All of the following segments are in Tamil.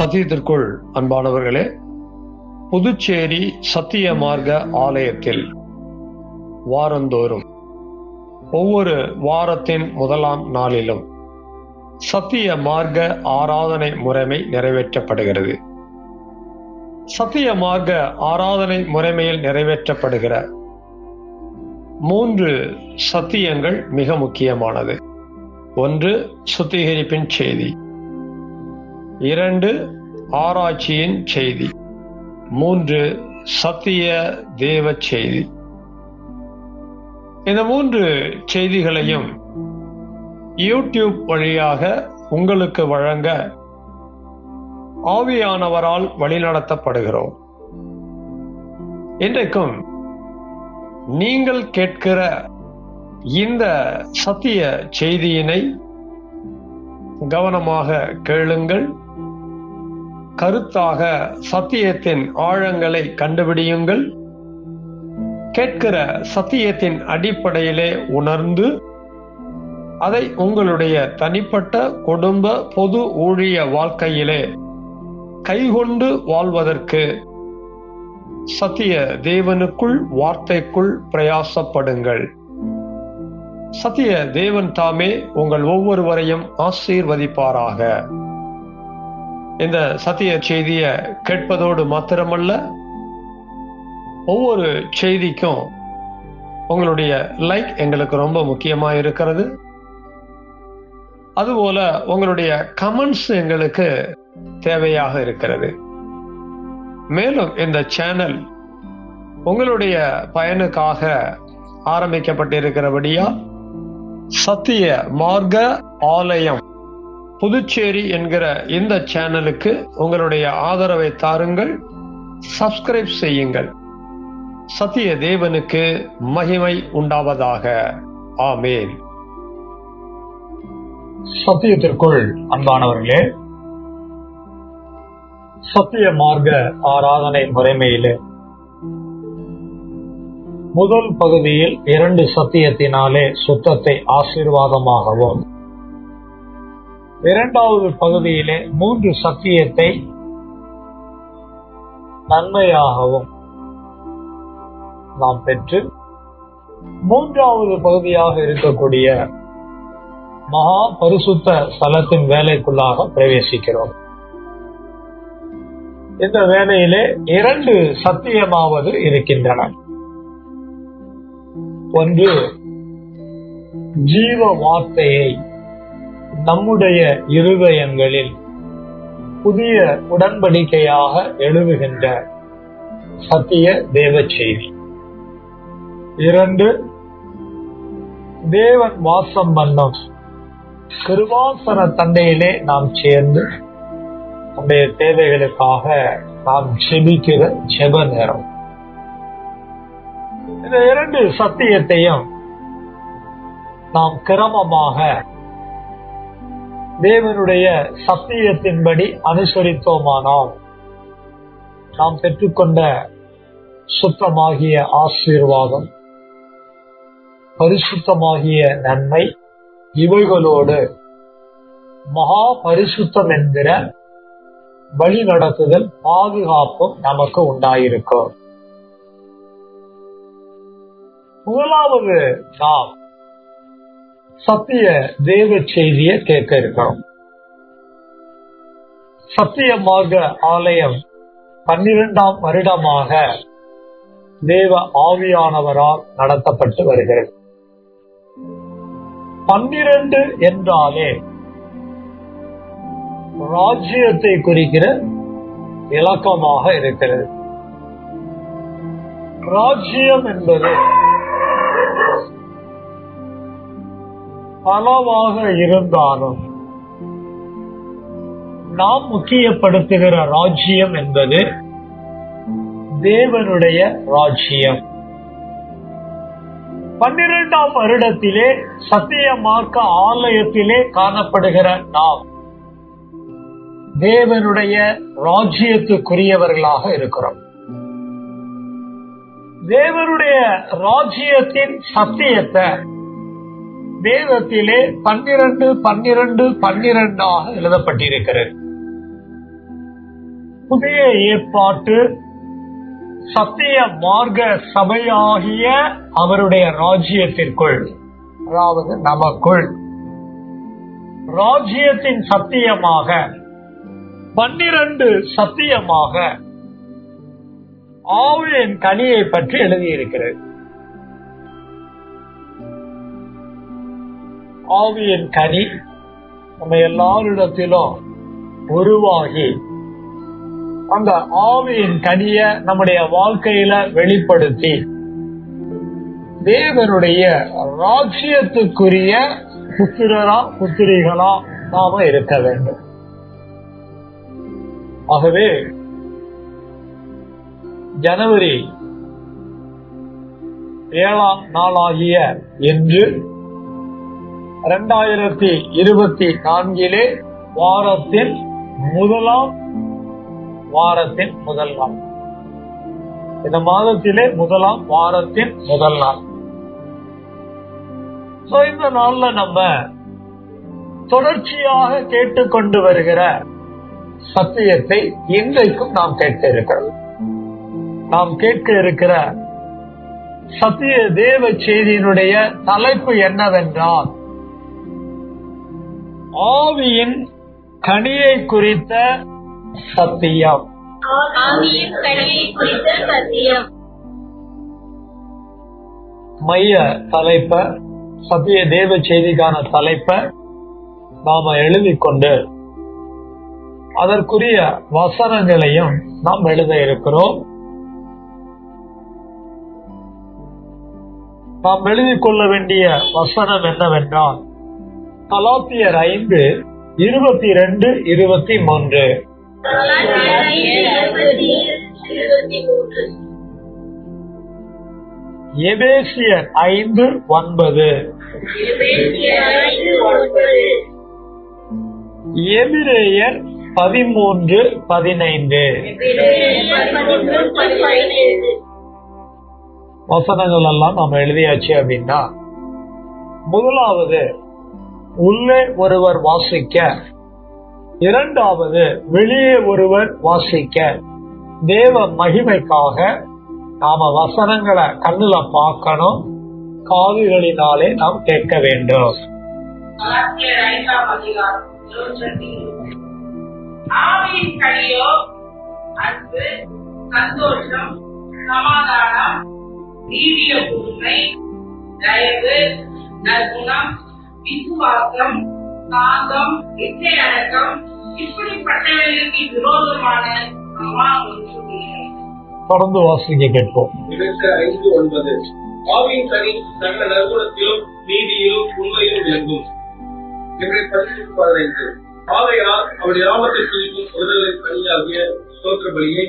சத்தியத்திற்குள் அன்பானவர்களே, புதுச்சேரி சத்திய மார்க்க ஆலயத்தில் வாரந்தோறும் ஒவ்வொரு வாரத்தின் முதலாம் நாளிலும் சத்திய மார்க்க ஆராதனை முறைமை நிறைவேற்றப்படுகிறது. சத்திய மார்க்க ஆராதனை முறைமையில் நிறைவேற்றப்படுகிற 3 சத்தியங்கள் மிக முக்கியமானது. 1, சுத்திகரிப்பின் செய்தி. 2, ஆராய்ச்சியின் செய்தி. 3, சத்திய தேவ செய்தி. இந்த 3 செய்திகளையும் யூடியூப் வழியாக உங்களுக்கு வழங்க ஆவியானவரால் வழிநடத்தப்படுகிறோம். இன்றைக்கும் நீங்கள் கேட்கிற இந்த சத்திய செய்தியினை கவனமாக கேளுங்கள். கருத்தாக சத்தியத்தின் ஆழங்களை கண்டுபிடியுங்கள். கேட்கிற சத்தியத்தின் அடிப்படையிலே உணர்ந்து அதை உங்களுடைய தனிப்பட்ட குடும்ப பொது ஊழிய வாழ்க்கையிலே கைகொண்டு வாழ்வதற்கு சத்திய தேவனுக்குள் வார்த்தைக்குள் பிரயாசப்படுங்கள். சத்திய தேவன் தாமே உங்கள் ஒவ்வொருவரையும் ஆசீர்வதிப்பாராக. இந்த சத்திய செய்தியை கேட்பதோடு மாத்திரமல்ல, ஒவ்வொரு செய்திக்கும் உங்களுடைய லைக் எங்களுக்கு ரொம்ப முக்கியமா இருக்கிறது. அதுபோல உங்களுடைய கமெண்ட்ஸ் எங்களுக்கு தேவையாக இருக்கிறது. மேலும் இந்த சேனல் உங்களுடைய பயனுக்காக ஆரம்பிக்கப்பட்டிருக்கிறபடியா சத்திய மார்க்க ஆலயம் புதுச்சேரி என்கிற இந்த சேனலுக்கு உங்களுடைய ஆதரவை தாருங்கள். சப்ஸ்கிரைப் செய்யுங்கள். சத்திய தேவனுக்கு மகிமை உண்டாவதாக. ஆமேன். சத்தியத்திற்குள் அன்பானவர்களே, சத்திய மார்க்க ஆராதனை முறைமையிலே முதல் பகுதியில் 2 சத்தியத்தினாலே சுத்தத்தை ஆசீர்வாதமாகவும், 2வது பகுதியிலே 3 சத்தியத்தை நன்மையாகவும் நாம் பெற்று 3வது பகுதியாக இருக்கக்கூடிய மகா பரிசுத்த ஸ்தலத்தின் வேலைக்குள்ளாக பிரவேசிக்கிறோம். இந்த வேலையிலே 2 சத்தியமாவது இருக்கின்றன. 1, ஜீவ வார்த்தையை நம்முடைய இருதயங்களில் புதிய உடன்படிக்கையாக எழுதுகின்ற சத்திய தேவ செய்தி. 2, தேவன் வாசம் பண்ணும் கிருபாசன தண்டையிலே நாம் சேர்ந்து நம்முடைய தேவைகளுக்காக நாம் ஜெபிக்கிற ஜெப நேரம். இந்த 2 சத்தியத்தையும் நாம் கிரமமாக தேவனுடைய சத்தியத்தின்படி அனுசரித்தோமானால் நாம் பெற்றுக்கொண்ட சுத்தமாகிய ஆசீர்வாதம், பரிசுத்தமாகிய நன்மை, இவைகளோடு மகா பரிசுத்தம் என்கிற வழி நடத்துதல், பாதுகாப்பும் நமக்கு உண்டாயிருக்கும். முதலாவது நாம் சத்திய தேவ செய்தியை கேட்க இருக்கிறோம். சத்திய மார்க்க ஆலயம் 12ஆம் வருடமாக தேவ ஆவியானவரால் நடத்தப்பட்டு வருகிறது. 12 என்றாலே ராஜ்யத்தை குறிக்கிற இலக்கமாக இருக்கிறது. ராஜ்யம் என்பது பலவாக இருந்தாலும் நாம் முக்கியப்படுத்துகிற ராஜ்யம் என்பது தேவனுடைய ராஜ்யம். 12ஆம் வருடத்திலே சத்திய மார்க்க ஆலயத்திலே காணப்படுகிற நாம் தேவனுடைய ராஜ்யத்துக்குரியவர்களாக இருக்கிறோம். தேவனுடைய ராஜ்யத்தின் சத்தியத்தை வேதத்திலே 12 12 12 எழுதப்பட்டிருக்கிறது. புதிய ஏற்பாட்டு சத்திய மார்க்க சபையாகிய அவருடைய ராஜ்யத்திற்குள், அதாவது நமக்குள் ராஜ்யத்தின் சத்தியமாக 12 சத்தியமாக ஆவியின் கனியை பற்றி எழுதியிருக்கிறது. ஆவியின் கனி நம்ம எல்லாரிடத்திலும் உருவாகி அந்த ஆவியின் கனிய நம்முடைய வாழ்க்கையில வெளிப்படுத்தி தேவனுடைய ராஜ்யத்துக்குரிய புத்திரரா புத்திரிகளா நாம இருக்க வேண்டும். ஆகவே ஜனவரி 7ஆம் நாளாகிய இன்று 2024 வாரத்தின் முதல் நாள். இந்த மாதத்திலே முதலாம் வாரத்தின் முதல் நாள். இந்த நாள்ல நம்ம தொடர்ச்சியாக கேட்டுக்கொண்டு வருகிற சத்தியத்தை இன்றைக்கும் நாம் கேட்க இருக்கிறோம். நாம் கேட்க இருக்கிற சத்திய தேவ செய்தியினுடைய தலைப்பு என்னவென்றால், ஆவியின் கனியை குறித்த சத்தியம். மைய தலைப்ப, சத்திய தேவ செய்திக்கான தலைப்ப நாம எழுதிக்கொண்டு அதற்குரிய வசனங்களையும் நாம் எழுத இருக்கிறோம். நாம் எழுதிக் கொள்ள வேண்டிய வசனம் என்னவென்றால், கலாத்தியர் 5:22-23. எபேசியர் 5:9. எபிரேயர் 13:15. வசனங்கள் எல்லாம் நாம் எழுதியாச்சு அப்படின்னா, முதலாவது உள்ளே ஒருவர் வாசிக்க, இரண்டாவது வெளியே ஒருவர் வாசிக்க, தேவ மகிமைக்காக நாம வசனங்களை கண்ணுல பார்க்கணும், காதுகளினாலே நாம் கேட்க வேண்டும். ஆவியின் கனியோ அன்பு, சந்தோஷம், சமாதானம், நீடிய பொறுமை, தயவு, நற்குணம், விசுவாசம், சாந்தம், இச்சை அடக்கம், இப்படிப்பட்டவர்களுக்கு விரோதமான ஒன்றும் இல்லை. தொடர்ந்து வாசிக்க கேட்போம். 5:9. ஆவியின் கனி சகல நற்குணத்திலும் நீதியிலும் உண்மையிலும் விளங்கும். 15. ஆகையால் அவருடைய நாமத்தை குறிக்கும் விடுதலை கனியாகிய ஸ்தோத்திர பலியை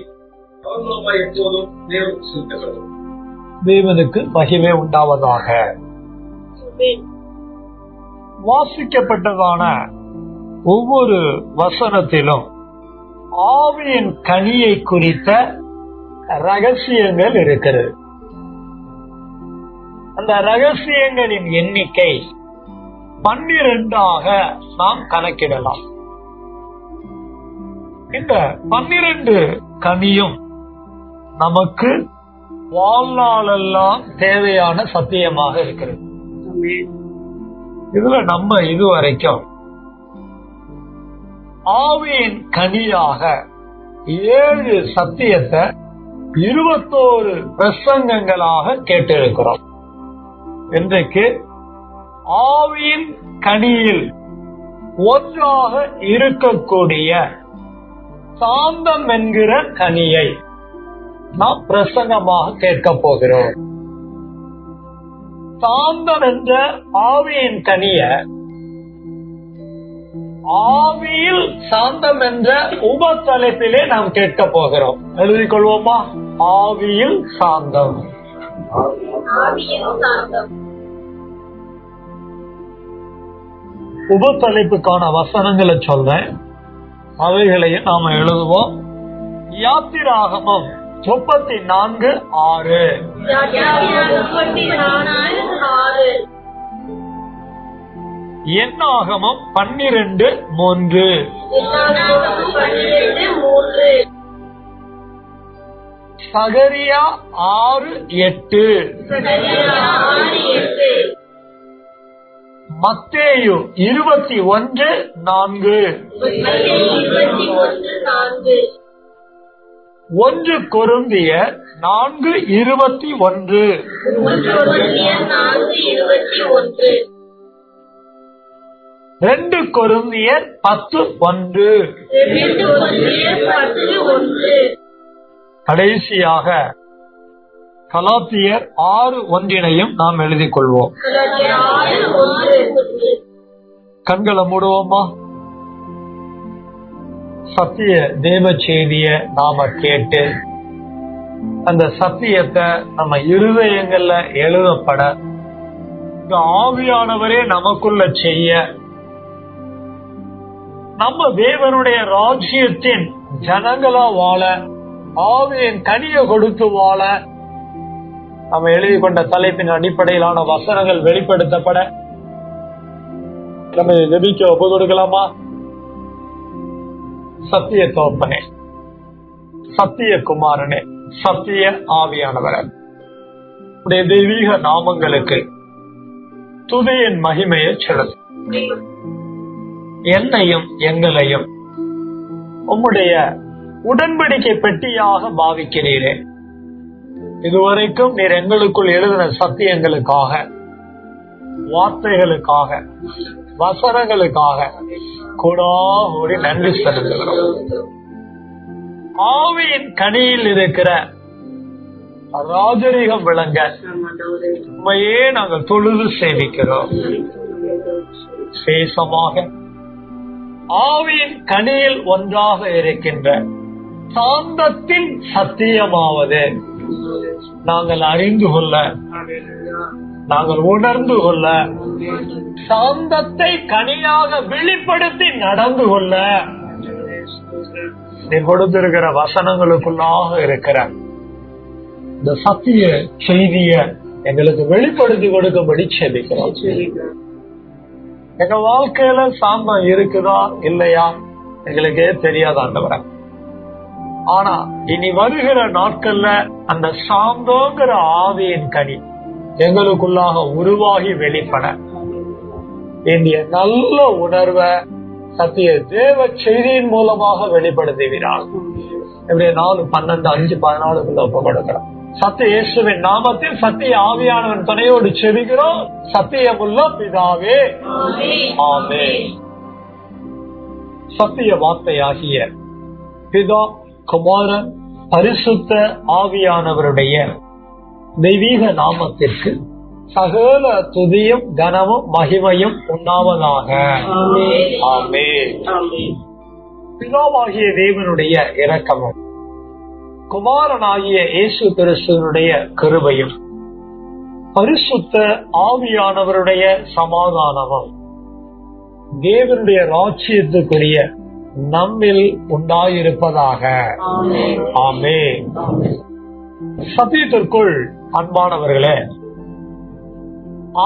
அவர் மூலமாக எப்போதும் தேவன் செலுத்தப்படும். தேவனுக்கு மகிமை உண்டாவதாக. வாசிக்கப்பட்டதான ஒவ்வொரு வசனத்திலும் ஆவியின் கனியை குறித்த ரகசியங்கள் இருக்கிறது. அந்த ரகசியங்களின் எண்ணிக்கை 12ஆக நாம் கணக்கிடலாம். இந்த 12 கனியும் நமக்கு வாழ்நாளெல்லாம் தேவையான சத்தியமாக இருக்கிறது. இதுல நம்ம இதுவரைக்கும் ஆவியின் கனியாக 7 சத்தியத்தை 21 பிரசங்கங்களாக கேட்டிருக்கிறோம். இன்றைக்கு ஆவியின் கனியில் ஒன்றாக இருக்கக்கூடிய சாந்தம் என்கிற கனியை நாம் பிரசங்கமாக கேட்க போகிறோம். சாந்தம் என்ற ஆவியின் கனிய ஆவியில் சாந்தம் என்ற உபத்தலைப்பிலே நாம் கேட்க போகிறோம். எழுதிக் கொள்வோமா? ஆவியில் சாந்தம். உபத்தலைப்புக்கான வசனங்களை சொல்றேன், அவைகளையும் நாம எழுதுவோம். யாத்திராகமம் 34:6. எண்ணாகமம் 12:3. சகரியா 6:8, மத்தேயு 21:4, 1 கொரிந்தியர் 4:21, 2 கொரிந்தியர் 10:1. கடைசியாக கலாத்தியர் 6:1 நாம் எழுதிக் கொள்வோம். கண்களை மூடுவோமா? சத்திய தேவ செய்திய நாம கேட்டு அந்த சத்தியத்தை நம்ம இருதயங்கள்ல எழுதப்பட இந்த ஆவியானவரே நமக்குள்ள செய்ய நம்ம தேவனுடைய ராஜ்யத்தின் ஜனங்களா வாழ ஆவியின் கனியை கொடுத்து வாழ நம்ம எழுதி கொண்ட தலைப்பின் அடிப்படையிலான வசனங்கள் வெளிப்படுத்தப்பட நம்ம ஜெபிக்க ஒப்பு கொடுக்கலாமா? சத்திய தோப்பனே, சத்திய குமாரனே, சத்திய ஆவியானவரே, உடைய தெய்வீக நாமங்களுக்கு துதியின் மகிமையை செலுத்து. என்னையும் எங்களையும் உம்முடைய உடன்படிக்கை பெட்டியாக பாவிக்கிறீரே. இதுவரைக்கும் நீர் எங்களுக்குள் எழுதின சத்தியங்களுக்காக, வார்த்தைகளுக்காக, வசனங்களுக்காக கூடாகூடி நன்றி செலுத்துகிறோம். ஆவியின் கனியில் இருக்கிற ராஜரீகம் விளங்க உண்மையே நாங்கள் தொழுது சேவிக்கிறோம். விசேஷமாக ஆவியின் கனியில் ஒன்றாக இருக்கின்ற சாந்தத்தின் சத்தியமாவது நாங்கள் அறிந்து கொள்ள, நாங்கள் உணர்ந்து கொள்ள, சாந்தத்தை கனியாக வெளிப்படுத்தி நடந்து கொள்ள நீ கொடுத்திருக்கிற வசனங்களுக்குள்ளாக இருக்கிற இந்த சத்திய செய்திய எங்களுக்கு வெளிப்படுத்தி கொடுக்கும்படி செபிக்கிறோம். எங்க வாழ்க்கையில சாந்தம் இருக்குதா இல்லையா எங்களுக்கே தெரியாத ஆண்டவரே. ஆனா இனி வருகிற நாட்கள்ல அந்த சாந்தோங்கிற ஆவியின் கனி எங்களுக்குள்ளாக உருவாகி வெளிப்பட வேண்டிய நல்ல உணர்வை சத்திய தேவ செய்தியின் மூலமாக வெளிப்படுத்துகிறார். இப்படி 4:12-5:14 ஒப்பு கொடுக்கிறோம். சத்திய இயேசுவின் நாமத்தில் சத்திய ஆவியானவன் துணையோடு செபிக்கிறோம். சத்தியமுள்ள பிதாவே, ஆமென். சத்திய வார்த்தையாகிய பிதா, குமாரன், பரிசுத்த ஆவியானவருடைய தெய்வீக நாமத்திற்கு சகல துதியும் கனமும் மகிமையும் உண்டாவதாக. ஆமென். பிதாவாகிய தேவனுடைய இரக்கமும் குமாரனாகிய இயேசு கிறிஸ்துவினுடைய கிருபையும் பரிசுத்த ஆவியானவருடைய சமாதானமும் தேவனுடைய ராஜ்யத்துக்குரிய நம்மில் உண்டாயிருப்பதாக. ஆமென். சத்தியத்திற்குள் அன்பானவர்களே,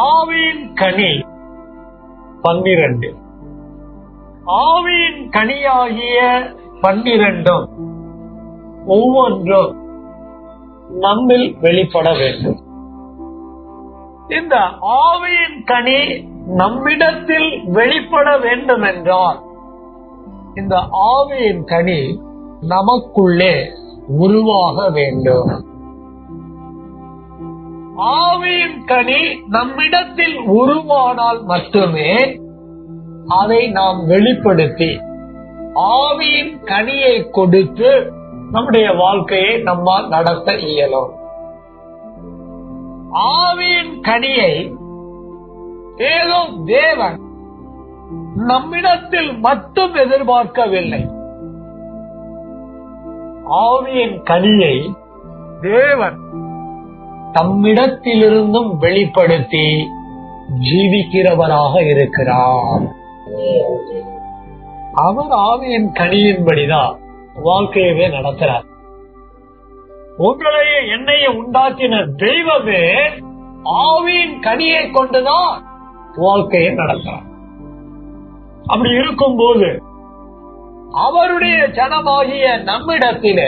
ஆவியின் கனி 12, ஆவியின் கனியாகிய 12 ஒவ்வொன்றும் நம்மில் வெளிப்பட வேண்டும். இந்த ஆவியின் கனி நம்மிடத்தில் வெளிப்பட வேண்டும் என்றால் இந்த ஆவியின் கனி நமக்குள்ளே உருவாக வேண்டும். ஆவியின் கனி நம்மிடத்தில் உருவானால் மட்டுமே அதை நாம் வெளிப்படுத்தி ஆவியின் கனியை கொடுத்து நம்முடைய வாழ்க்கையை நம்மால் நடத்த இயலும். ஆவியின் கனியை ஏதோ தேவன் நம்மிடத்தில் மட்டும் எதிர்பார்க்கவில்லை. ஆவியின் கனியை தேவன் தம்மிடத்திலிருந்தும் வெளிப்படுத்தி ஜீவிக்கிறவராக இருக்கிறார். அவர் ஆவியின் கனியின்படிதான் வாழ்க்கையவே நடத்துறார். உங்களையே என்னையே உண்டாக்கின தெய்வமே ஆவியின் கனியை கொண்டுதான் வாழ்க்கையை நடத்துறார். அப்படி இருக்கும்போது அவருடைய ஜனமாகிய நம்மிடத்திலே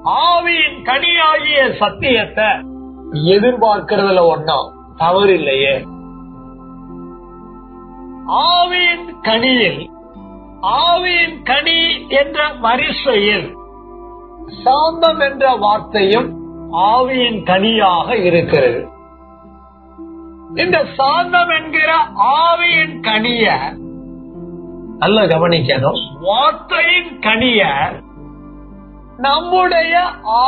ஆவியின் கனியாகிய சத்தியத்தை எதிர்பார்க்கிறதுல ஒண்ணும் தவறு இல்லையே. ஆவியின் கனியில், ஆவியின் கனி என்ற வரிசையில் சாந்தம் என்ற வார்த்தையும் ஆவியின் கனியாக இருக்கிறது. இந்த சாந்தம் என்கிற ஆவியின் கனிய நல்ல கவனிக்கணும். வார்த்தையின் கனிய நம்முடைய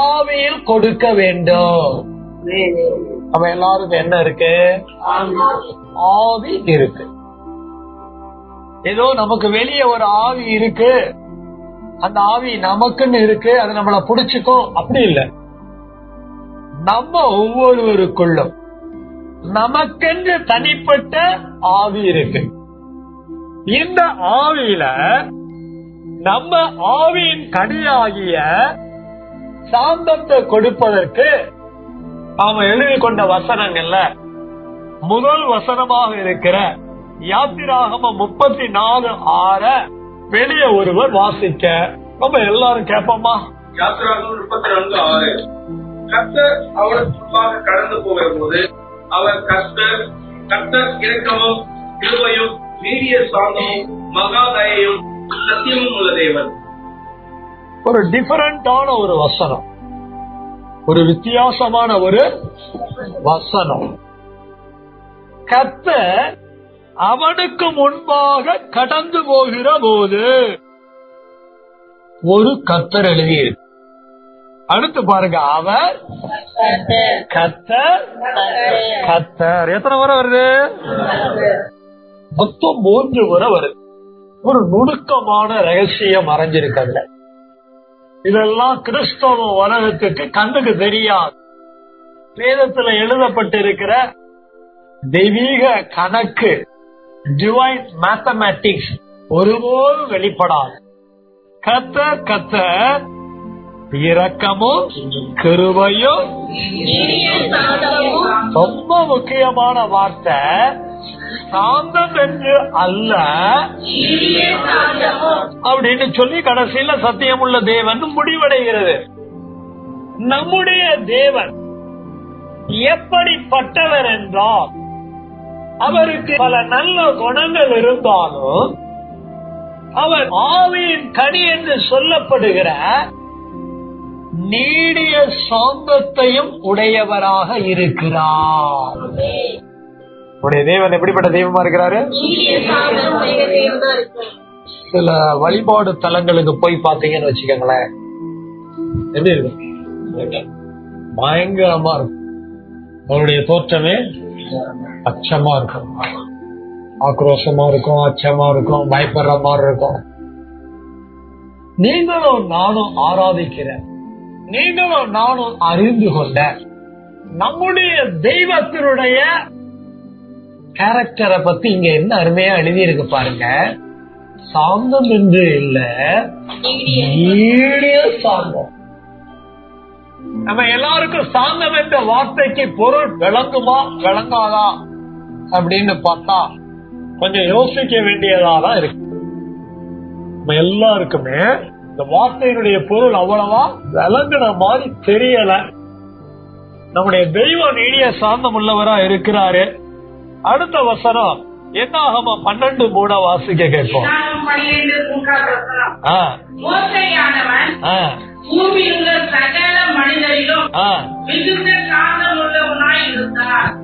ஆவியில் கொடுக்க வேண்டும். நம்ம எல்லாருக்கும் என்ன இருக்கு? ஆவி இருக்கு. ஏதோ நமக்கு வெளியே ஒரு ஆவி இருக்கு, அந்த ஆவி நமக்குன்னு இருக்கு, அது நம்மள புடிச்சுக்கும், அப்படி இல்லை. நம்ம ஒவ்வொருவருக்குள்ளும் நமக்கென்று தனிப்பட்ட ஆவி இருக்கு. இந்த ஆவியில நம்ம ஆவியின் கனியாகிய சாந்தத்தை கொடுப்பதற்கு நாம எழுதி கொண்ட வசனங்கள்ல முதல் வசனமாக இருக்கிற யாத்திராகமம் 34:6 வெளியே ஒருவர் வாசிக்க நம்ம எல்லாரும் கேட்போமா? யாத்திராகமம் 34:6. கர்த்தர் அவருக்கு முன்பாக கடந்து போகிற போது அவர் கர்த்தர் இரக்கமும் கிருபையும் நீடிய சாந்தமும் மகா தயையும் சத்தியமும் உள்ள தேவன். ஒரு டிஃபரண்டான ஒரு வசனம், ஒரு வித்தியாசமான ஒரு வசனம். கர்த்தர் அவனுக்கு முன்பாக கடந்து போகிற போது ஒரு கர்த்தர் எழுதியிருக்கு. அடுத்து பாருங்க, அவர் கர்த்தர் கர்த்தர் எத்தனை முறை வருது? மொத்தம் 3 முறை வருது. ஒரு நுணுக்கமான ரகசியம் மறைஞ்சிருக்கிறதுல. இதெல்லாம் கிறிஸ்தவ உலகத்துக்கு கண்ணுக்கு தெரியாது. வேதத்துல எழுதப்பட்டிருக்கிற தெய்வீக கணக்கு, டிவைன் மேத்தமேட்டிக்ஸ் ஒருபோதும் வெளிப்படாது. கர்த்தர் கர்த்தர் இரக்கமும் கிருபையும். ரொம்ப முக்கியமான வார்த்தை சாந்தம் என்று அல்ல அப்படின்னு சொல்லி கடைசியில சத்தியமுள்ள தேவன் முடிவடைகிறது. நம்முடைய தேவன் எப்படிப்பட்டவர் என்றால், அவருக்கு பல நல்ல குணங்கள் இருந்தாலும் அவர் ஆவியின் கனி என்று சொல்லப்படுகிற நீடிய சாந்தத்தையும் உடையவராக இருக்கிறார். உடைய தேவன் எப்படிப்பட்ட தெய்வமா இருக்கிறாரு? சில வழிபாடு தலங்களுக்கு போய் பாத்தீங்கன்னு வச்சுக்கோங்களேன், எப்படி இருக்கும்? பயங்கரமா இருக்கும். அவருடைய தோற்றமே அச்சமா இருக்கும், ஆக்ரோஷமா இருக்கும், அச்சமா இருக்கும், பயப்படுற மாதிரி இருக்கும். நீங்களும் நானும் ஆராதிக்கிற, நீங்களும் நானும் அறிந்து கொண்ட நம்முடைய தெய்வத்தினுடைய கேரக்டரை பத்தி இங்க என்ன அருமையா எழுதி இருக்கு பாருங்க. சாந்தம் என்று இல்ல, நீடிய சாந்தம். நம்ம எல்லாருக்கும் சாந்தம் என்ற வார்த்தைக்கு பொருள் விளங்குமா விளங்காதா அப்படின்னு பார்த்தா கொஞ்சம் யோசிக்க வேண்டியதாதான் இருக்கு. நம்ம எல்லாருக்குமே இந்த வார்த்தையினுடைய பொருள் அவ்வளவா விளங்குன மாதிரி தெரியல. நம்முடைய தெய்வம் நீடிய சாந்தம் உள்ளவரா இருக்கிறாரு. அடுத்த வசனம் என்னாகமம் 12:3 வாசிக்க கேட்போம்.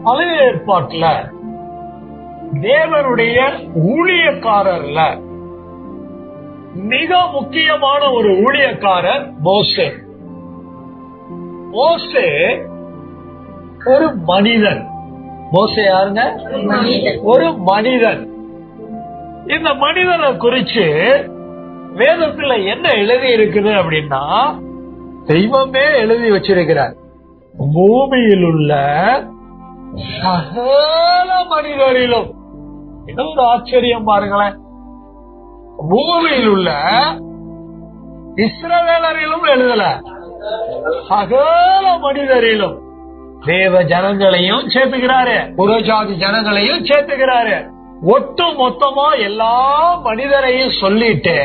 பழைய ஏற்பாட்டுல தேவனுடைய ஊழியக்காரர்ல மிக முக்கியமான ஒரு ஊழியக்காரர் மோசே. மோசே ஒரு மனிதன். மோசே யாருங்க? ஒரு மனிதன். இந்த மனிதனை குறிச்சு வேதத்துல என்ன எழுதி இருக்குது அப்படின்னா, தெய்வமே எழுதி வச்சிருக்கிறார். பூமியில் உள்ள சகல மனிதரிலும், இது ஒரு ஆச்சரியம் பாருங்களேன், பூமியில் உள்ள இஸ்ரவேலரிலும் எழுதல, சகல மனிதரிலும் தேவ ஜனங்களையும் சேர்த்துக்கிறாரு, புறஜாதி ஜனங்களையும் சேர்த்துக்கிறாரு. ஒட்டு மொத்தமா எல்லா மனிதரையும் சொல்லிட்டு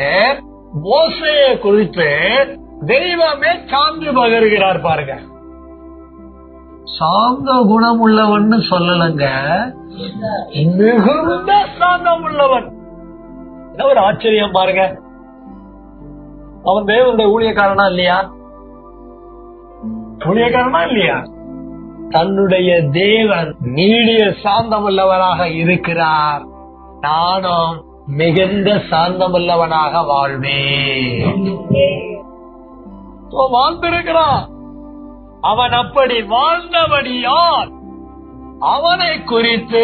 மோசேயை குறித்து தெய்வமே சான்று பகருகிறார் பாருங்க. சாந்த குணம் உள்ளவன் சொல்லலங்க, மிகுந்த சாந்தம் உள்ளவன். என்ன ஒரு ஆச்சரியம் பாருங்க. அவன் தேவனுடைய ஊழியக்காரனா இல்லையா? ஊழியக்காரனா இல்லையா? தன்னுடைய தேவன் நீடிய சாந்தம் உள்ளவராக இருக்கிறார், நானும் மிகுந்த சாந்தம் உள்ளவனாக வாழ்வேன். வாழ்ந்திருக்கிறான். அவன் அப்படி வாழ்ந்தபடியால் அவனை குறித்து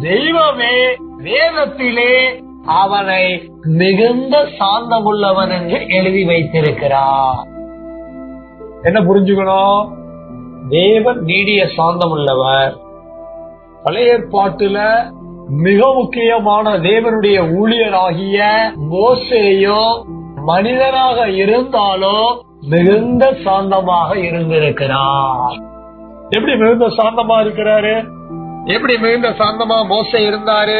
தெய்வமே வேதத்திலே அவனை மிகுந்த சாந்தம் உள்ளவன் என்று எழுதி வைத்திருக்கிறார். என்ன புரிஞ்சுக்கணும்? தேவன் நீடிய சாந்தம் உள்ளவர். பழைய ஏற்பாட்டுல மிக முக்கியமான தேவனுடைய ஊழியராகிய மோசேயோ மனிதனாக இருந்தாலும் மிகுந்த சாந்தமாக இருந்திருக்கிறார். எப்படி மிகுந்த சாந்தமா இருக்கிறாரு? எப்படி மிகுந்த சாந்தமா மோசே இருந்தாரு?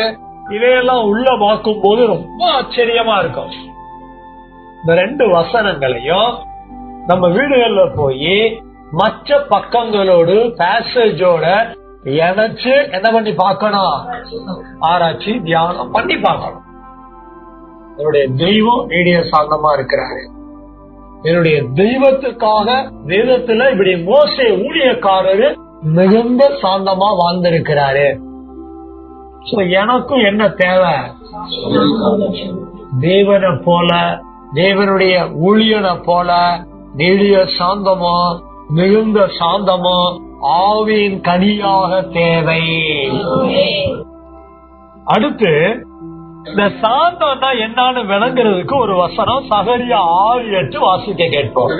இதையெல்லாம் உள்ள பார்க்கும் போது ரொம்ப ஆச்சரியமா இருக்கும். இந்த 2 வசனங்களையும் நம்ம வீடுகள்ல போய் மற்ற பக்கங்களோடு பேசேஜோட இணைச்சு என்ன பண்ணி பார்க்கணும்? ஆராய்ச்சி தியானம் பண்ணி பார்க்கணும். என்னுடைய தெய்வம் நீடிய சாந்தமா இருக்கிறாரு. என்னுடைய தெய்வத்துக்காக வேதத்துல இப்படி மோசே ஊழியக்காரரு மிகுந்த சாந்தமா வாழ்ந்திருக்கிறாரு. எனக்கும் என்ன தேவை? தேவனை போல, தேவனுடைய ஊழியனை போல நீடிய சாந்தமோ மிகுந்த சாந்தமோ ஆவியின் கனியாக தேவை. அடுத்து இந்த சாந்தம்னா என்னன்னு விளங்குறதுக்கு ஒரு வசனம் சகரியா 6:8 வாசிக்க கேட்போம்.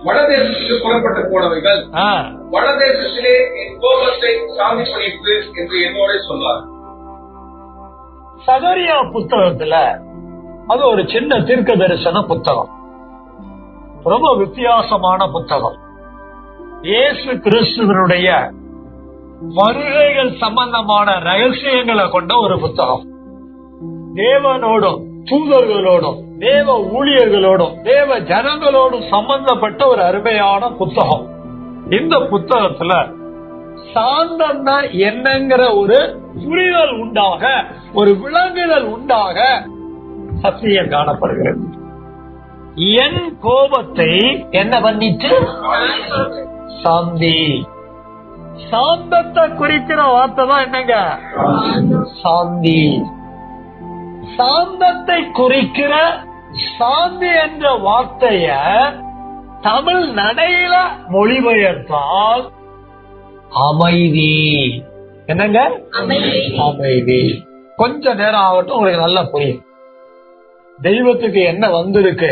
வடதேசத்துக்கு புறப்பட்டு போனவைகள் வடதேசத்திலே என் கோபத்தை சாந்தி பண்ணிட்டு என்று என்னோட சொன்னார். சகரியா புத்தகத்துல அது ஒரு சின்ன தீர்க்க தரிசன புத்தகம், ரொம்ப வித்தியாசமான புத்தகம். இயேசு கிறிஸ்துவனுடைய வருகைகள் சம்பந்தமான ரகசியங்களை கொண்ட ஒரு புத்தகம். தேவனோடும் தூதர்களோடும் தேவ ஊழியர்களோடும் தேவ ஜனங்களோடும் சம்பந்தப்பட்ட ஒரு அருமையான புத்தகம். இந்த புத்தகத்துல சாந்தம்னா என்னங்கிற ஒரு புரிதல் உண்டாக, ஒரு விளங்குதல் உண்டாக சத்தியம் காணப்படுகிறது. என் கோபத்தை என்ன பண்ணிட்டு சாந்தி. சாந்தத்தை குறிக்கிற வார்த்தை தான் என்னங்க? சாந்தி. சாந்தத்தை குறிக்கிற சாந்தி என்ற வார்த்தைய தமிழ் நடையில மொழிபெயர்த்தால் அமைதி. என்னங்க? அமைதி. கொஞ்ச நேரம் ஆகட்டும், உங்களுக்கு நல்லா புரியும். தெய்வத்துக்கு என்ன வந்திருக்கு?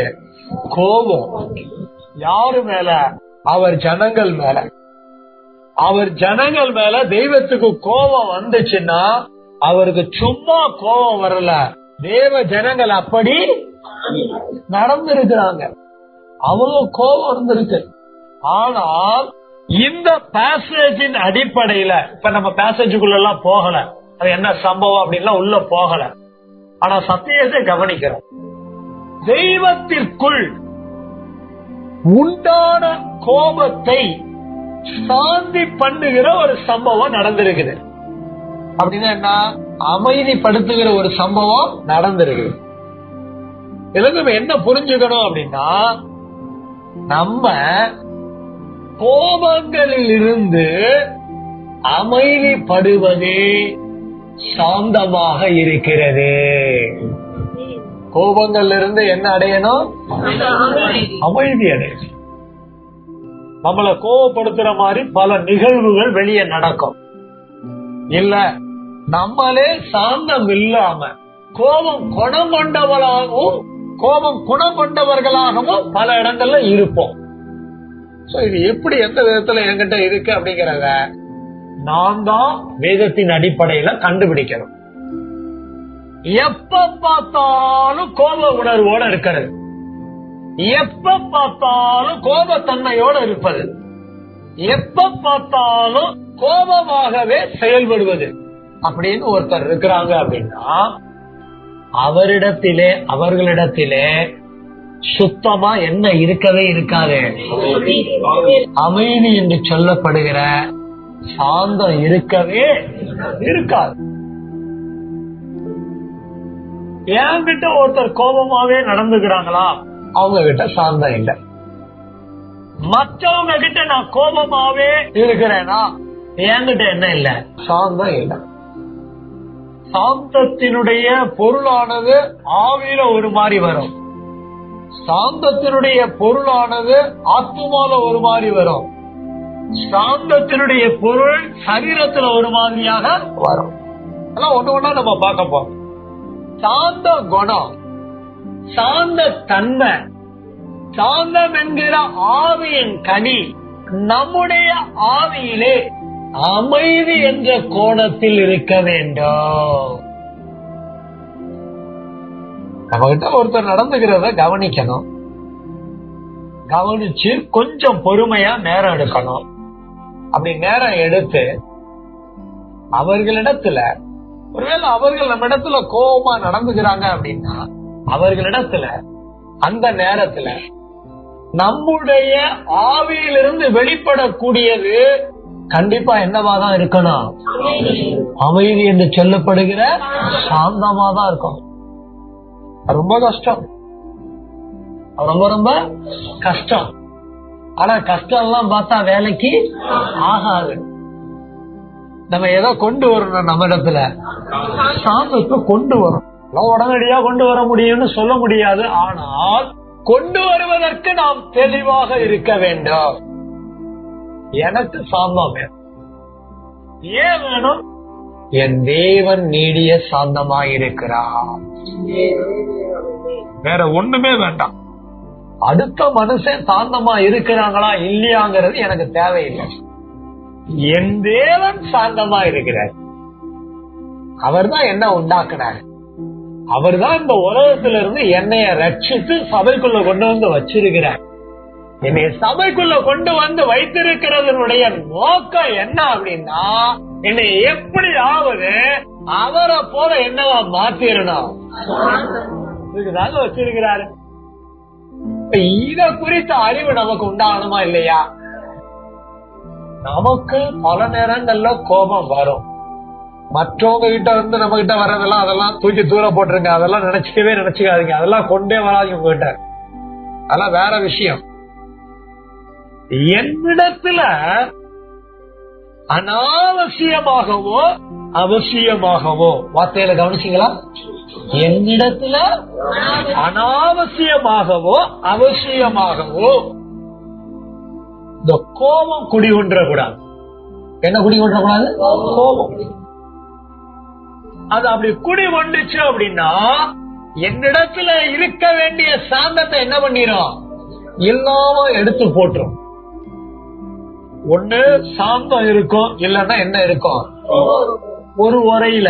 கோபம். யாரு மேல? அவர் ஜனங்கள் மேல. அவர் ஜனங்கள் மேல தெய்வத்துக்கு கோபம் வந்துச்சுன்னா அவருக்கு சும்மா கோபம் வரல, தேவ ஜனங்கள் அப்படி நடந்திருக்கிறாங்க, அவ்வளவு கோபம் இருந்திருக்கு. ஆனால் இந்த பேசேஜின் அடிப்படையில இப்ப நம்ம பேசேஜுக்குள்ள எல்லாம் போகல, அது என்ன சம்பவம் அப்படின்லாம் உள்ள போகல. ஆனா சத்தியத்தை கவனிக்கிறோம். தெய்வத்திற்குள் உண்டான கோபத்தை சாந்தி பண்ணுகிற ஒரு சம்பவம் நடந்திருக்குது. அப்படின்னா என்ன? அமைதிப்படுத்துகிற ஒரு சம்பவம் நடந்திருக்குது. இதுல நம்ம என்ன புரிஞ்சுக்கணும் அப்படின்னா, நம்ம கோபங்களில் இருந்து அமைதிப்படுவதே சாந்தமாக இருக்கிறது. கோபங்கள்ல இருந்து என்ன அடையணும்? அமைதி அடையணும். நம்மளை கோபப்படுத்துற மாதிரி பல நிகழ்வுகள் வெளியே நடக்கும். இல்ல நம்மளே சாந்தம் இல்லாம கோபம் குணம் கொண்டவர்களாகவும் பல இடங்கள்ல இருப்போம். இது எப்படி எந்த விதத்துல என்கிட்ட இருக்கு அப்படிங்கறத நான் தான் வேதத்தின் அடிப்படையில கண்டுபிடிக்கணும். எப்ப பார்த்தாலும் கோப உணர்வோட இருக்கிறது, எப்ப பார்த்தாலும் கோபத்தன்மையோட இருப்பது, எப்ப பார்த்தாலும் கோபமாகவே செயல்படுவது அப்படின்னு ஒருத்தர் இருக்கிறாங்க அப்படின்னா அவர்களிடத்திலே சுத்தமா என்ன இருக்கவே இருக்காது. அமைதி என்று சொல்லப்படுகிற சாந்தம் இருக்கவே இருக்காது. என்கிட்ட ஒருத்தர் கோபமாவே நடந்துக்கிறாங்களா, அவங்க கிட்ட சாந்தம் இல்லை. மற்றவங்க கிட்ட நான் கோபமாவே இருக்கிறேன்னா என்கிட்ட என்ன இல்ல, சாந்தம் இல்லை. சாந்தத்தினுடைய பொருளானது ஆவியில ஒரு மாதிரி வரும், சாந்தத்தினுடைய பொருளானது ஆத்மால ஒரு மாதிரி வரும், சாந்தத்தினுடைய பொருள் சரீரத்துல ஒரு மாதிரியாக வரும். அதெல்லாம் ஒண்ணு ஒண்ணா நம்ம பார்க்க போறோம். சாந்த குணம், சாந்த தன்மை, சாந்தம் என்கிற ஆவியின் கனி நம்முடைய ஆவியிலே அமைதி என்ற கோணத்தில் இருக்க வேண்டும். நம்ம கிட்ட ஒருத்தர் நடந்துகிறத கவனிக்கணும், கவனிச்சு கொஞ்சம் பொறுமையா நேரம் எடுக்கணும். அப்படி நேரம் எடுத்து அவர்களிடத்துல, ஒருவேளை அவர்கள் நம்ம இடத்துல கோபமா நடந்துக்கிறாங்க அப்படின்னா அவர்களிடத்துல அந்த நேரத்துல நம்முடைய ஆவியிலிருந்து வெளிப்படக்கூடியது கண்டிப்பா என்னவாதான் இருக்கணும், அமைதி என்று சொல்லப்படுகிற சாந்தமாதான் இருக்கணும். ரொம்ப கஷ்டம், ரொம்ப ரொம்ப கஷ்டம். ஆனா கஷ்டம் எல்லாம் பார்த்தா வேலைக்கு ஆகாது. நம்ம ஏதோ கொண்டு வரணும், நம்ம இடத்துல சாந்தத்தை கொண்டு வரும். உடனடியா கொண்டு வர முடியும்னு சொல்ல முடியாது, ஆனால் கொண்டு வருவதற்கு நாம் தெளிவாக இருக்க வேண்டும். எனக்கு சாந்தம் வேணும். ஏன் வேணும்? என் தேவன் நீடிய சாந்தமாயிருக்கிறார், வேற ஒண்ணுமே வேண்டாம். அடுத்த மனுஷன் சாந்தமா இருக்கிறாங்களா இல்லையாங்கிறது எனக்கு தேவையில்லை. என் தேவன் சாந்தமா இருக்கிறார். அவர் தான் என்ன உண்டாக்குனார், அவர் தான் இந்த உலகத்திலிருந்து என்னைய ரட்சித்து சபைக்குள்ள கொண்டு வந்து வச்சிருக்கிறார். என்னை சபைக்குள்ள கொண்டு வந்து வைத்திருக்கிறதனுடைய நோக்கம் என்ன அப்படின்னா, என்னை எப்படியாவது அவரை போல என்னவா மாத்திரணும், இதுதாங்க வச்சிருக்கிறாரு. இத குறித்த அறிவு நமக்கு உண்டாகணுமா இல்லையா? நமக்கு பல நேரங்கள்ல கோபம் வரும். மற்றவங்க கிட்ட வந்து நம்ம கிட்ட வர்றதெல்லாம் அதெல்லாம் தூக்கி தூரம் போட்டுருங்க, அதெல்லாம் நினைச்சுக்காதீங்க, அதெல்லாம் கொண்டே வராது உங்ககிட்ட, அதெல்லாம் வேற விஷயம். என்னிடத்துல அனாவசியமாகவோ அவசியமாகவோ, வார்த்தையில கவனிச்சீங்களா? என்னிடத்துல அனாவசியமாகவோ அவசியமாகவோ இந்த கோபம் குடிகொண்டக்கூடாது. என்ன குடிகொண்டக்கூடாது? கோபம். அது அப்படி குடி கொண்டுச்சு அப்படின்னா என்னிடத்துல இருக்க வேண்டிய சாந்தத்தை என்ன பண்ணிரும், இல்லாம எடுத்து போட்டுரும். ஒண்ணு சாந்தம் இருக்கும், இல்லன்னா என்ன இருக்கும், ஒரு உரையில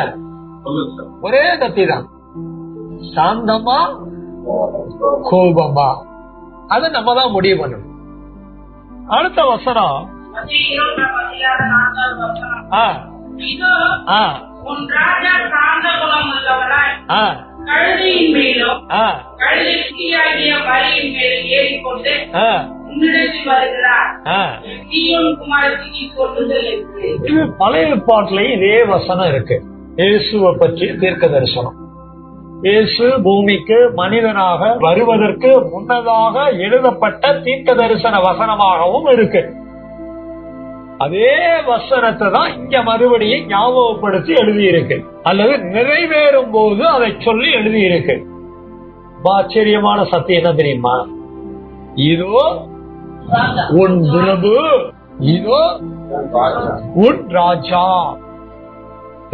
ஒரே கத்தி தான், சாந்தமா கோபமா, அது நம்ம தான் முடிவு பண்ணணும். அடுத்த வசனம், உன் ராஜா சாந்த குணம் உள்ளவராய் கழுதையின் மேலும் கழுதையாகிய வரியின் மேலும் ஏறிக்கொண்டு உன்னிடத்தில் வருகிறார். சீயோன் குமாரத்திற்கு கொள்ளுதல் இருக்கு. இது பழைய பாட்டிலையும் இதே வசனம் இருக்கு. இயேசுவை பற்றி தீர்க்க தரிசனம். இயேசு பூமிக்கு மனிதனாக வருவதற்கு முன்னதாக எழுதப்பட்ட தீர்க்க தரிசன வசனமாகவும் இருக்கு. அதே வசனத்தை தான் இங்க மறுபடியும் ஞாபகப்படுத்தி எழுதியிருக்கு, அல்லது நிறைவேறும் போது அதை சொல்லி எழுதியிருக்கு. ஆச்சரியமான சத்தியம் என்ன தெரியுமா? இதோ உன் பிரபு, இதோ உன் ராஜா.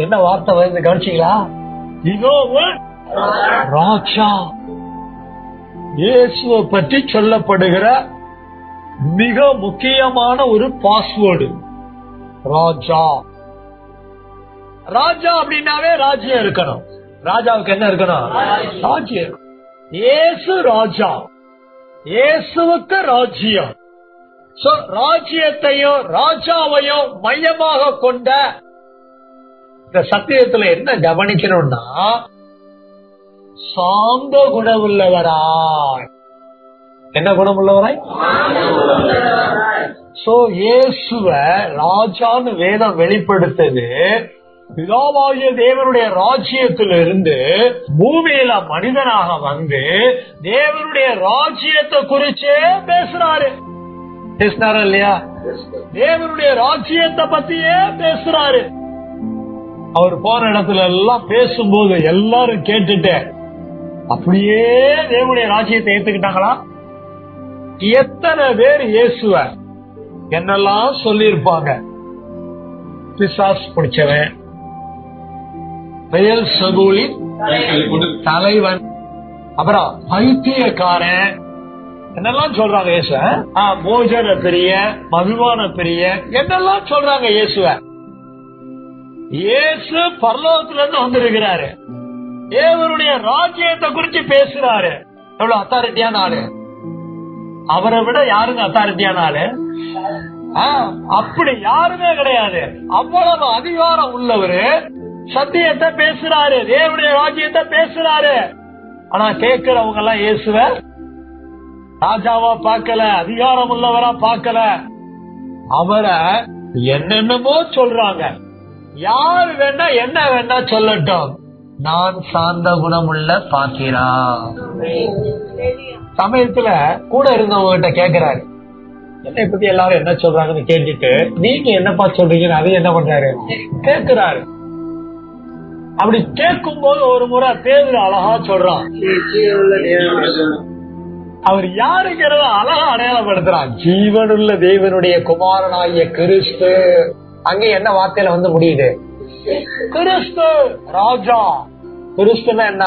என்ன வார்த்தை வந்து கவனிச்சீங்களா? இதோ உன் ராஜா. இயேசுவை பற்றி சொல்லப்படுகிற மிக முக்கியமான ஒரு பாஸ்வேர்டு ராஜா. ராஜா அப்படின்னாவே ராஜ்யம் இருக்கணும். ராஜாவுக்கு என்ன இருக்கணும்? ராஜ்யம். இயேசு ராஜா, இயேசுவுக்கு ராஜ்யம். ராஜ்யத்தையும் ராஜாவையும் மையமாக கொண்ட இந்த சத்தியத்துல என்ன கவனிக்கணும்னா, சாந்த குணமுள்ளவராய். என்ன குணமுள்ளவராய்? சோ இயேசுவ ராஜான்னு வேதம் வெளிப்படுத்தது பிதாவாகிய தேவனுடைய ராஜ்யத்திலிருந்து பூமியில மனிதனாக வந்து தேவனுடைய ராஜ்யத்தை குறிச்சே பேசுறாரு. பேசினாரா இல்லையா? தேவனுடைய ராஜ்யத்தை பத்தியே பேசுறாரு. அவர் போன இடத்துல எல்லாம் பேசும்போது எல்லாரும் கேட்டுட்டு அப்படியே தேவனுடைய ராஜ்யத்தை ஏத்துக்கிட்டாங்களா? எத்தனை பேர் இயேசுவ என்னெல்லாம் சொல்லியிருப்பாங்க? பிசாசு பிடிச்சவன், பெயல்செபூலின் தலைவன், அப்புறம் பைத்தியக்காரன், என்னெல்லாம் சொல்றாங்க இயேசுவ. போஜன பிரிய, மதுபான பிரிய, என்னெல்லாம் சொல்றாங்க இயேசுவ. இயேசு பரலோகத்துல இருந்து வந்திருக்கிறாரு. தேவனுடைய ராஜ்யத்தை குறிச்சு பேசுறாரு. எவ்வளவு அத்தாரிட்டியான ஆளு! அவரை விட யாருங்க அத்தாரிட்டியான ஆளு? அப்படி யாருமே கிடையாது. அவ்வளவு அதிகாரம் உள்ளவரு சத்தியத்தை பேசுறாரு, தேவனுடைய ராஜ்யத்தை பேசுறாரு. ஆனா கேட்கிறவங்க எல்லாம் இயேசுவ ராஜாவா பார்க்கல, அதிகாரம் உள்ளவரா பார்க்கல. அவரை என்னென்னமோ சொல்றாங்க. யாரு வேணா என்ன வேணா சொல்லட்டும், நான் சாந்த குணமுள்ள பாக்கிறா. சமயத்துல கூட இருந்தவங்க கிட்ட கேக்குறாரு, என்னை பத்தி எல்லாரும் என்ன சொல்றாங்கன்னு கேட்டுட்டு நீங்க என்னப்பா சொல்றீங்கன்னு அது என்ன பண்றாரு? கேக்குறாரு. அப்படி கேட்கும் போது ஒரு முறை பேதுரு அழகா சொல்றான். அவர் யாருங்கிறத அழகா அடையாளப்படுத்துறான். ஜீவனுள்ள தேவனுடைய குமாரனாகிய கிறிஸ்து. அங்க என்ன வார்த்தையில வந்து முடியுது? கிறிஸ்து ராஜா. கிறிஸ்துன்னா என்ன?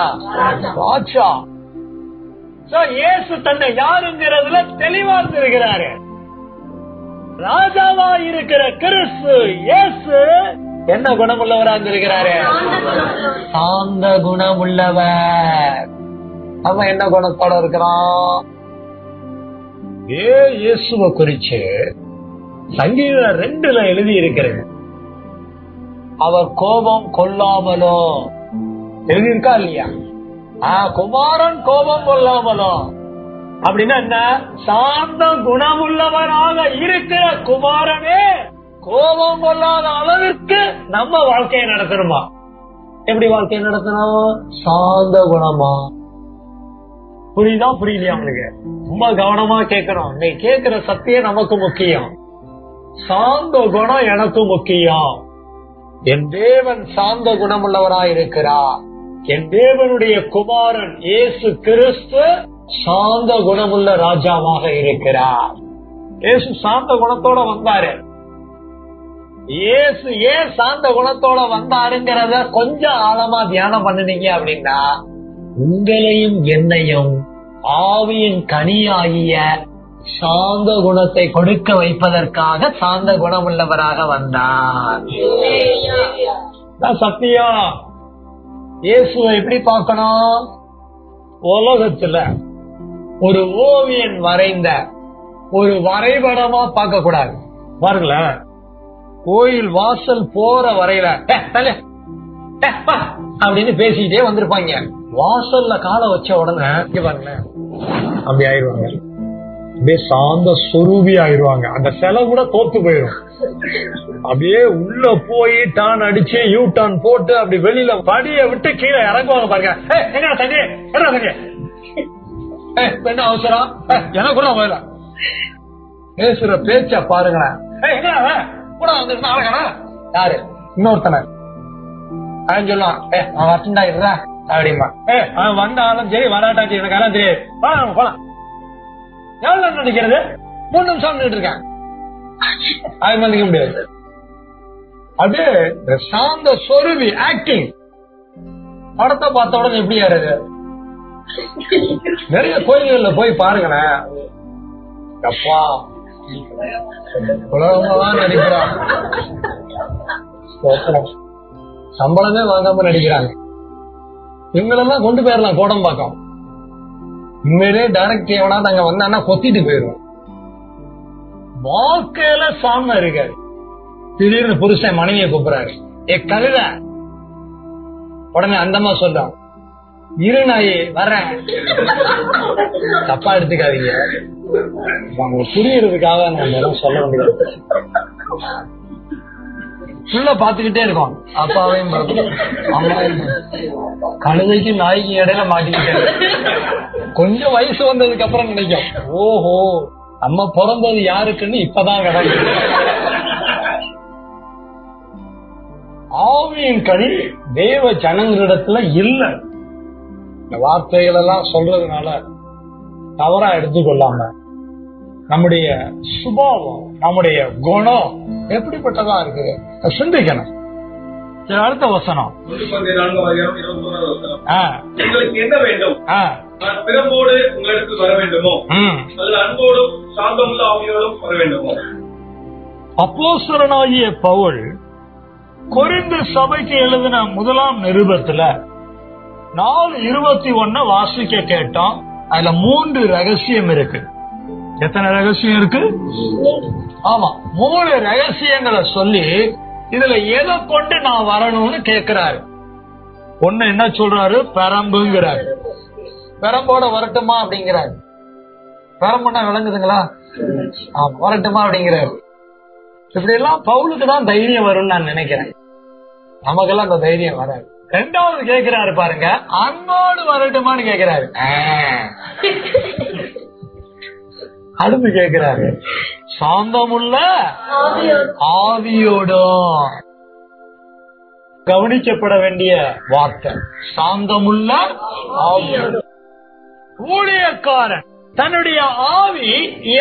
ராஜா. இயேசு தன்னை யாருங்கிறதுல தெளிவா இருக்கிறாரு. ராஜாவா இருக்கிற கிறிஸ்து இயேசு என்ன குணமுள்ளவரா இருக்கிறாரு? சாந்த குணமுள்ளவர். அவன் என்ன குணத்தோட இருக்கிறான்? இயேசுவை குறிச்சு சங்கீதம் 2 எழுதி இருக்கிறது. அவர் கோபம் கொள்ளாமலோ எழுதியிருக்கா இல்லையா? குமாரன் கோபம் கொள்ளாமலோ அப்படின்னா என்ன? சாந்த குணமுள்ளவராக இருக்கிற குமாரனே கோபம் கொள்ளாத அளவிற்கு நம்ம வாழ்க்கையை நடத்தணுமா? எப்படி வாழ்க்கையை நடத்தணும்? சாந்த குணமா? புரியுதா புரியலையா உங்களுக்கு? ரொம்ப கவனமா கேட்கணும். நீ கேட்கிற சத்தியம் நமக்கு முக்கியம். சாந்த குணம் எனக்கு முக்கியம். என் தேவன் சாந்த குணமுள்ளவராயிருக்கிறார். என் தேவனுடைய குமாரன் இயேசு கிறிஸ்து சாந்த குணமுள்ள ராஜாவாக இருக்கிறார். இயேசு சாந்த குணத்தோட வந்தாரு. இயேசு ஏன் சாந்த குணத்தோட வந்தாருங்கிறத கொஞ்சம் ஆழமா தியானம் பண்ணினீங்க அப்படின்னா உங்களையும் என்னையும் ஆவியின் கனியாகிய சாந்த குணத்தை கொடுக்க வைப்பதற்காக சாந்த குணமுள்ளவராக வந்தார். சத்தியம். இயேசுவை எப்படி பார்க்கணும்? உலகத்துல ஒரு ஓவியன் வரைந்த ஒரு வரைபடமா பார்க்க கூடாது. பாருங்கள, கோயில் வாசல் போற வரையில அப்படின்னு பேசிக்கிட்டே வந்திருப்பாங்க. வாசல்ல காலை வச்ச உடனே பாருங்க அப்படி ஆயிடுவாங்க. அப்படியே சாந்த சொரூபி ஆயிடுவாங்க. அந்த சிலை கூட தோத்து போயிடும். அப்படியே உள்ள போய் டான் அடிச்சு யூ டான் போட்டு அப்படி வெளியில படிய விட்டு கீழே இறங்குவாங்க. பாருங்க, என்ன தண்ணி என்ன தண்ணி என்ன அவசரம் எனக்கு கூட போயில பேசுற பேச்ச பாருங்களேன். கூட வந்து அழகா யாரு இன்னொருத்தனை சொல்லுவான், அவன் வச்சுண்டா இருறா அப்படிமா. அவன் வந்தாலும் சரி வராட்டா சரி எனக்கு எல்லாம் தெரியாது. போலாம். எவ்வளவு நடிக்கிறது? 3 நிமிஷம் நின்றுட்டு இருக்கேன். அது மதிக்க முடியாது. அது சாந்த சொருவி ஆக்டிங். படத்தை பார்த்த உடனே எப்படி யாரு? நிறைய கோயில்கள்ல போய் பாருங்களேன். அப்பா உலகமா நடிக்கிறான். சம்பளமே வாங்காம நடிக்கிறாங்க. இவங்களெல்லாம் கொண்டு போயிடலாம் கோடம்பாக்கம். உண்மையிலே டைரக்ட் எவனா நாங்க வந்தான்னா கொத்திட்டு போயிருவோம். வாழ்க்கையில சாம இருக்காரு. திடீர்னு புருஷன் மனைவியை கூப்பிடுறாரு, ஏ கழுத. உடனே அந்தமா சொல்றான், இரு நாயே வர்றேன், தப்பா எடுத்துக்காதீங்க, அவங்க புரியறதுக்காக நான் எல்லாம் சொல்ல வேண்டியது. புள்ள பாத்துக்கிட்டே இருக்கோம், அப்பாவையும் அம்மாவையும். கழுதைக்கு நாய்க்கு இடையில மாட்டிக்கிட்டேன். கொஞ்சம் வயசு வந்ததுக்கு அப்புறம் நினைக்கும், ஓஹோ நம்ம பிறந்தது யாருக்குன்னு இப்பதான் கிடைக்கும். ஆவியின் கனி தேவ ஜனங்களிடத்துல இல்ல. இந்த வார்த்தைகள் எல்லாம் சொல்றதுனால தவறா எடுத்துக்கொள்ளாம நம்முடைய சுபாவம், நம்முடைய குணம் எப்படிப்பட்டதா இருக்கு சிந்திக்கணும். அடுத்த வசனம், உங்களுக்கு என்ன வேண்டும்? பிறம்போடு உங்களுக்கு வர வேண்டுமோ, அல்லது அன்போடும் சாந்தமுள்ள ஆவியோடும் வர வேண்டுமோ? அப்போஸ்தலனாகிய பவுல் கொரிந்து சபைக்கு எழுதின முதலாம் நிருபத்துல 4:21 வாசிக்க கேட்டோம். அதுல 3 ரகசியம் இருக்கு. எத்தனை ரகசியம் இருக்கு? ஆமா, 3 ரகசியங்களை சொல்லி இதுல எதை கொண்டு நான் வரணும்னு கேக்குறாரு. ஒண்ணு என்ன சொல்றாரு? பெரம்புங்கிறாரு. பெரம்போட வரட்டுமா அப்படிங்கிறாரு. பெரம்புன்னா விளங்குதுங்களா? ஆமா, வரட்டுமா அப்படிங்கிறாரு. இப்படி எல்லாம் பவுலுக்கு தான் தைரியம் வரும்னு நான் நினைக்கிறேன். நமக்கெல்லாம் அந்த தைரியம் வராது. 2வது கேக்குறாரு பாருங்க, அன்போடு வரட்டுமான்னு கேக்குறாரு. அடுத்து கேக்குறாரு, சாந்தமுள்ள ஆவியோடும். கவனிக்கப்பட வேண்டிய வார்த்தை சாந்தமுள்ள ஆவியோடும். ஊழியக்காரன் தன்னுடைய ஆவி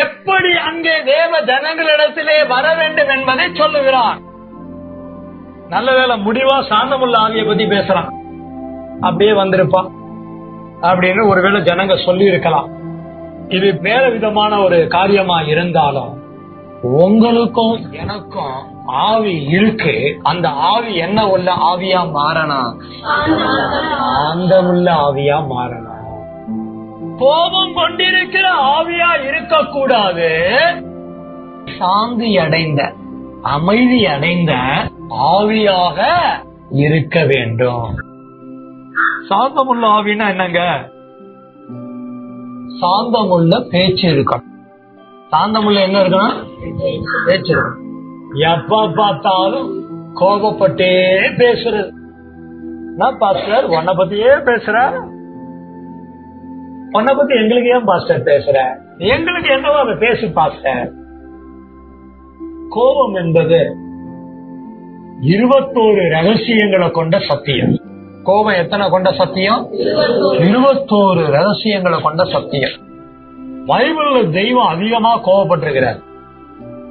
எப்படி அங்கே தேவ ஜனங்களிடத்திலே வர வேண்டும் என்பதை சொல்லுகிறான். நல்ல வேளை முடிவா சாந்தமுள்ள ஆவியை பத்தி பேசுறான், அப்படியே வந்திருப்பான் அப்படின்னு ஒருவேளை ஜனங்க சொல்லி இருக்கலாம். இது வேற விதமான ஒரு காரியமா இருந்தாலும் உங்களுக்கும் எனக்கும் ஆவி இருக்கு. அந்த ஆவி என்ன உள்ள ஆவியா மாறணும்? சாந்தமுள்ள ஆவியா மாறணும். கோபம் கொண்டிருக்கிற ஆவியா இருக்கக்கூடாது. சாந்தி அடைந்த, அமைதி அடைந்த ஆவியாக இருக்க வேண்டும். சாந்தமுள்ள ஆவினா என்னங்க? சாந்தமுள்ள பேச்சு இருக்கணும். சாந்தமுள்ள என்ன இருக்கணும்? பேச்சு இருக்கணும். எப்ப பார்த்தாலும் கோபப்பட்டே பேசுறது. நான் பாஸ்டர் உன்னை பத்தியே பேசுற, உன்னை பத்தி எங்களுக்கு ஏன் பாஸ்டர் பேசுற? எங்களுக்கு என்னவோ அதை பேசு பாஸ்டர். கோபம் என்பது 21 ரகசியங்களை கொண்ட சத்தியம். கோபம் எத்தனை கொண்ட சத்தியம்? 21 ரகசியங்களை கொண்ட சத்தியம். பைபிள்ல தெய்வம் அதிகமா கோபப்பட்டிருக்கிறார்.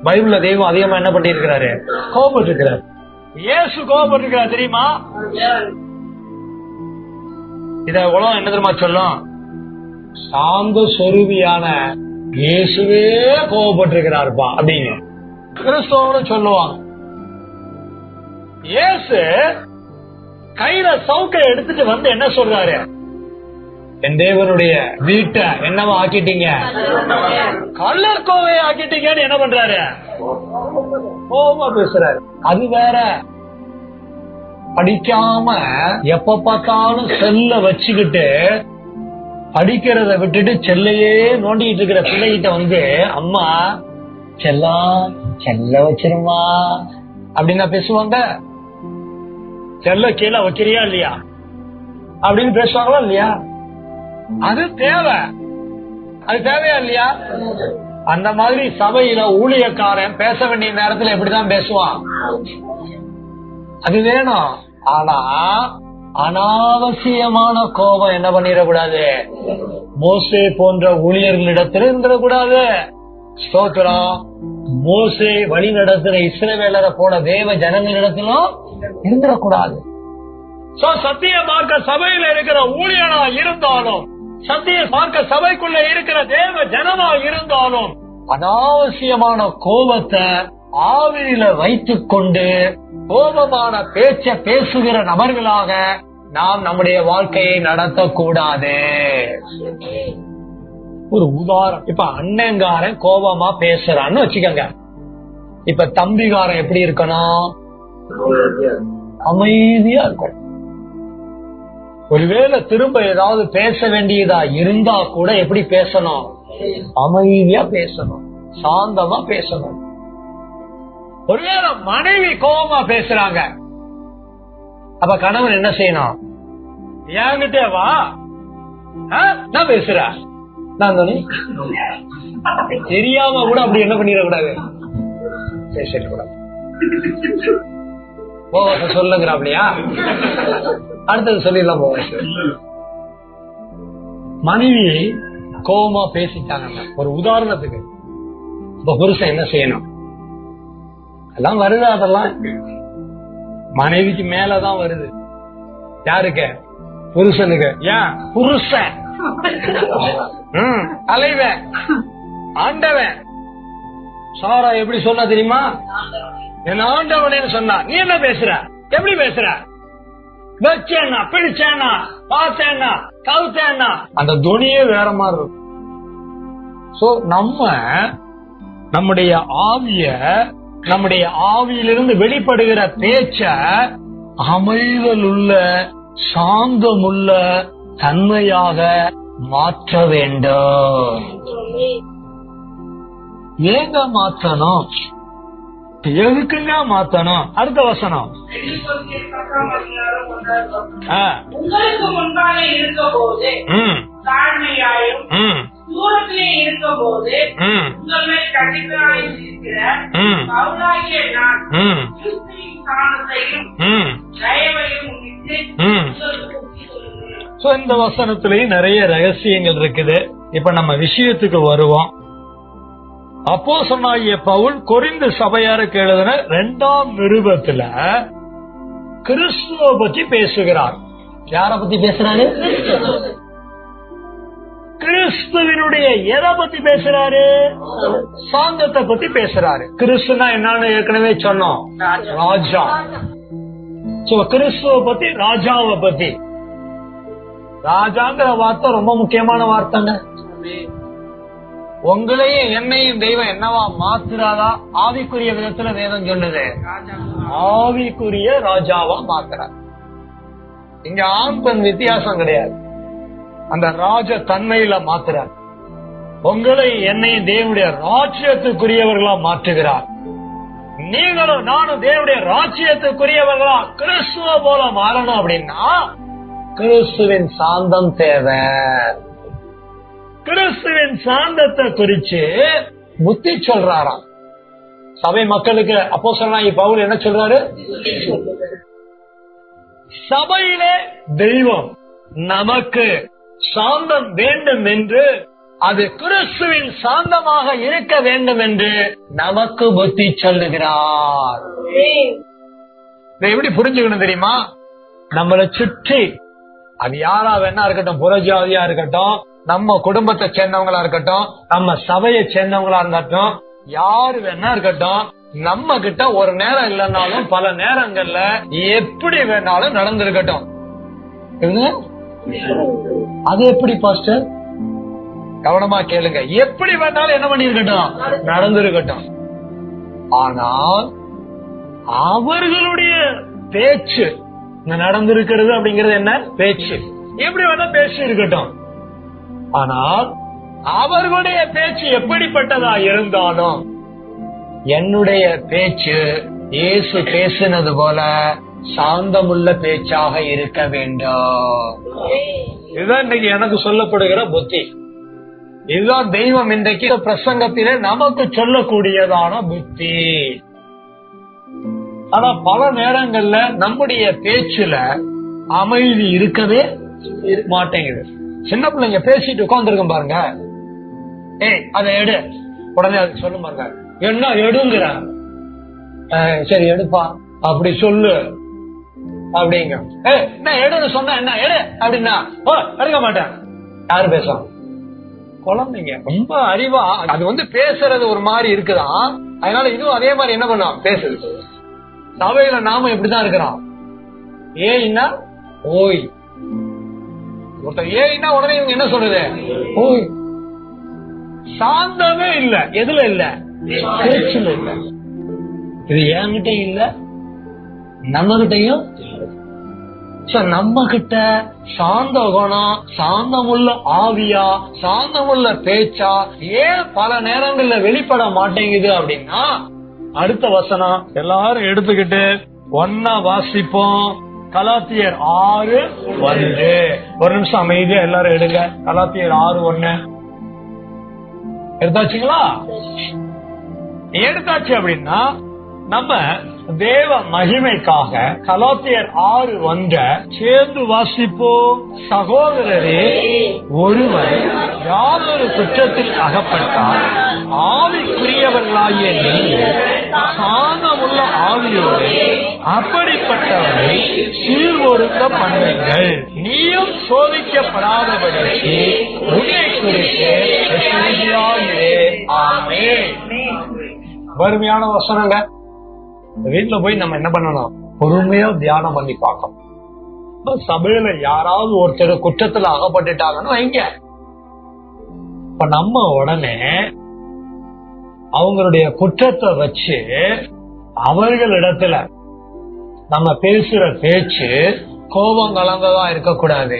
பைபிள்ல தெய்வம் அதிகமா என்ன பண்ணிருக்கிறாரு? கோபப்பட்டிருக்கிறார். இயேசு கோபப்பட்டிருக்கிறார் தெரியுமா? இத உலகம் என்ன தெரியுமா சொல்லும்? சாந்த சொரூபியான இயேசுவே கோபப்பட்டிருக்கிறாருப்பா அப்படின்னு கிறிஸ்தவ சொல்லுவாங்க. இயேசு கையில சவுக்க எடுத்துட்டு வந்து என்ன சொல்றாரு? என் தேவனுடைய வீட்டை என்னவா ஆக்கிட்டீங்க? கள்ளர் கோவையை ஆக்கிட்டீங்கன்னு என்ன பண்றாரு? கோபமா பேசுறாரு. அது வேற. படிக்காம எப்ப பார்த்தாலும் செல்ல வச்சுக்கிட்டு படிக்கிறத விட்டுட்டு செல்லையே நோண்டிட்டு இருக்கிற பிள்ளைகிட்ட வந்து அம்மா செல்லம் செல்ல வச்சிருமா அப்படின்னா பேசுவாங்க? செல்ல கீழே வைக்கிறியா இல்லையா அப்படின்னு பேசுவாங்களா இல்லையா? அது தேவை. அது தேவையா இல்லையா? அந்த மாதிரி சபையில ஊழியக்காரன் பேச வேண்டிய நேரத்துல எப்படிதான் பேசுவான்? அது வேணும். ஆனா அனாவசியமான கோபம் என்ன பண்ணிடக்கூடாது? மோசே போன்ற ஊழியர்களிடத்தில் இருந்துடக்கூடாது. ஸ்தோத்திரம். மோசே வழி நடத்துற இஸ்ரவேலரை போல தேவ ஜனங்களிடத்திலும் இருந்துடக்கூடாது. சத்திய மார்க்க சபையில இருக்கிற ஊழியனா இருந்தாலும், சத்திய மார்க்க சபைக்குள்ள இருக்கிற தேவ ஜனமா இருந்தாலும் அனாவசியமான கோபத்தை ஆவியில வைத்துக் கொண்டு கோபமான பேச்ச பேசுகிற நபர்களாக நாம் நம்முடைய வாழ்க்கையை நடத்தக்கூடாது. ஒரு உதாரணம், இப்ப அண்ணங்காரன் கோபமா பேசுறான்னு வச்சுக்கோங்க. இப்ப தம்பிகாரன் எப்படி இருக்கணும்? அமைதியா இருக்கணும். ஒருவேளை திரும்ப ஏதாவது பேச வேண்டியதா இருந்தா கூட எப்படி பேசணும்? அமைதியா பேசணும், சாந்தமா பேசணும். ஒருவேளை மனைவி கோபமா பேசுறாங்க, அப்ப கணவன் என்ன செய்யணும்? என்கிட்ட வா, நான் பேசுறேன், நான் தெரியாம கூட அப்படி என்ன பண்ணிடக்கூடாது, பேசிடக்கூடாது. சொல்லுங்கிற அப்படியா? அடுத்தது சொல்லிடலாம். மனைவி கோபமா பேசிட்டாங்க, ஒரு உதாரணத்துக்கு. இப்ப புருஷன் என்ன செய்யணும்? எல்லாம் வருது, அதெல்லாம் மனைவிக்கு மேலதான் வருது. யாருக்கு? புருஷனுக்கு. ஏன் புருஷன் தலைவன், ஆண்டவன். சாரா எப்படி சொன்னா தெரியுமா? என் ஆண்டவனேன்னு சொன்னா. நீ என்ன பேசுற? எப்படி பேசுற? வச்சேன்னா, பிடிச்சேன்னா, பார்த்தேன்னா, கவுத்தேன்னா, அந்த துணியே வேற மாதிரி இருக்கும். சோ நம்முடைய நம்முடைய ஆவியிலிருந்து வெளிப்படுகிற பேச்ச அமைதல் உள்ள, சாந்தமுள்ள தன்மையாக மாற்ற வேண்டும். ஏங்க மாற்றணும்? எதுக்குங்க மாத்தணும்? அடுத்த வசனம். உங்களுக்கு முன்பாக இருக்க போது தாழ்மையாயும் தூரத்திலே இருக்க போது உங்களை கண்டிப்பாயும் இருக்கிற பவுலாகிய நான் கிறிஸ்துவின் ஸ்தானத்தையும் தயவையும் இந்த வசனத்திலேயும் நிறைய ரகசியங்கள் இருக்குது. இப்ப நம்ம விஷயத்துக்கு வருவோம். அப்போஸ்தலனாகிய பவுல் கொரிந்து சபையாருக்கு எழுதின 2ஆம் நிருபத்துல கிறிஸ்துவ பத்தி பேசுகிறார். யார பத்தி பேசுறாரு? கிறிஸ்துவினுடைய எதை பத்தி பேசுறாரு? சாந்தத்தை பத்தி பேசுறாரு. கிறிஸ்துனா என்னன்னு ஏற்கனவே சொன்னோம், ராஜா. கிறிஸ்துவ பத்தி, ராஜாவை பத்தி. ராஜாங்கிற வார்த்தை ரொம்ப முக்கியமான வார்த்தைங்க. உங்களையும் என்னையும் தெய்வம் என்னவா மாத்துறாதா? ஆவிக்குரிய விதத்துல வேதம் சொல்லுது, ஆவிக்குரிய ராஜாவா மாத்துறார். இங்க ஆண் பெண் வித்தியாசம் கிடையாது, அந்த ராஜ தன்மையில மாத்துறார். உங்களை என்னையும் தேவனுடைய ராஜ்யத்துக்குரியவர்களா மாற்றுகிறார். நீங்களும் நானும் தேவனுடைய ராஜ்யத்துக்குரியவர்களா கிறிஸ்துவ போல மாறணும் அப்படின்னா கிறிஸ்துவின் சாந்தம் தேவை. கிறிஸ்துவின் சாந்தத்தை குறிச்சு புத்தி சொல்றாராம் சபை மக்களுக்கு. அப்போஸ்தலனாகிய பவுல் என்ன சொல்றாரு? சபையிலே தெய்வம் நமக்கு சாந்தம் வேண்டும் என்று, அது கிறிஸ்துவின் சாந்தமாக இருக்க வேண்டும் என்று நமக்கு புத்தி சொல்லுகிறார். இதை எப்படி புரிஞ்சுக்கணும் தெரியுமா? நம்மளை சுற்றி அது யாரா வேணா இருக்கட்டும், புறஜாதியா இருக்கட்டும், நம்ம குடும்பத்தை சேர்ந்தவங்களா இருக்கட்டும், நம்ம சபையை சேர்ந்தவங்களா இருக்கட்டும், யாரு வேணா இருக்கட்டும், நம்ம கிட்ட ஒரு நேரம் இல்லைன்னாலும் பல நேரங்கள்ல எப்படி வேணாலும் நடந்திருக்கட்டும். அது எப்படி பாஸ்டர்? கவனமா கேளுங்க. எப்படி வேணாலும் என்ன பண்ணிருக்கட்டும், நடந்திருக்கட்டும். ஆனால் அவர்களுடைய பேச்சு நடந்திருக்கிறது அப்படிங்கிறது என்ன? பேச்சு. எப்படி வேணா பேச்சு இருக்கட்டும், ஆனால் அவர்களுடைய பேச்சு எப்படிப்பட்டதா இருந்தாலும் என்னுடைய பேச்சு இயேசு பேசினது போல சாந்தமுள்ள பேச்சாக இருக்க வேண்டும். இதுதான் இன்னைக்கு எனக்கு சொல்லப்படுகிற புத்தி. இதுதான் தெய்வம் இன்றைக்கு பிரசங்கத்திலே நமக்கு சொல்லக்கூடியதான புத்தி. ஆனா பல நேரங்கள்ல நம்முடைய பேச்சுல அமைதி இருக்கவே மாட்டேங்குது. சின்ன பிள்ளைங்க பேசிட்டு உட்கார்ந்துருக்கும் பாருங்க, ஏய் அதை எடு, உடனே அது சொல்லும் பாருங்க, என்ன எடுங்கிற, சரி எடுப்பா அப்படி சொல்லு அப்படிங்க. என்ன எடுன்னு சொன்ன என்ன எடு அப்படின்னா எடுக்க மாட்டேன். யாரு பேசும்? குழந்தைங்க. ரொம்ப அறிவா அது பேசுறது ஒரு மாதிரி இருக்குதான். அதனால இதுவும் அதே மாதிரி என்ன பண்ணும், பேசுது. சபையில நாம இப்படிதான் இருக்கிறோம். ஏன்னா ஓய், ஒருத்தர் ஏன்னா உடனே இவங்க என்ன சொல்றது, ஓய். சாந்தமே இல்ல. எதுல இல்ல? பேச்சுல இல்ல. இது என்கிட்ட இல்ல, நம்ம கிட்டையும் நம்ம கிட்ட சாந்த குணம், சாந்தமுள்ள ஆவியா, சாந்தமுள்ள பேச்சா ஏன் பல நேரங்கள்ல வெளிப்பட மாட்டேங்குது அப்படின்னா, அடுத்த வசனம் எல்லாரும் எடுத்துக்கிட்டு ஒன்னா வாசிப்போம். கலாத்தியர் 6:1. ஒரு நிமிஷம் அமைதியா எல்லாரும் எடுங்க. கலாத்தியர் 6:1 எடுத்தாச்சுங்களா? எடுத்தாச்சு அப்படின்னா நம்ம தேவ மகிமைக்காக கலாத்தியர் 6:1 சேர்ந்து வாசிப்போம். சகோதரரே, ஒருவர் யாதொரு குற்றத்தில் அகப்பட்டால் ஆவிக்குரியவர்களாகிய நீங்கள் சாந்தமுள்ள ஆவியோடு அப்படிப்பட்டவரை சீர்ஒழுங்க பண்ணுங்கள். நீயும் சோதிக்கப்படாதபடிக்கு உன்னை குறித்து எச்சரிக்கையாயிரு. ஆமென். வறுமையான வசனங்க. வீட்டுல போய் நம்ம என்ன பண்ணணும்? பொறுமையா தியானம் பண்ணி பார்க்கணும். சபையில யாராவது ஒருத்தர் குற்றத்துல அகப்பட்டுட்டாங்கன்னு வைங்க, இப்ப நம்ம உடனே அவங்களுடைய குற்றத்தை வச்சு அவர்களிடத்துல நம்ம பேசுற பேச்சு கோபம் கலந்ததா இருக்கக்கூடாது.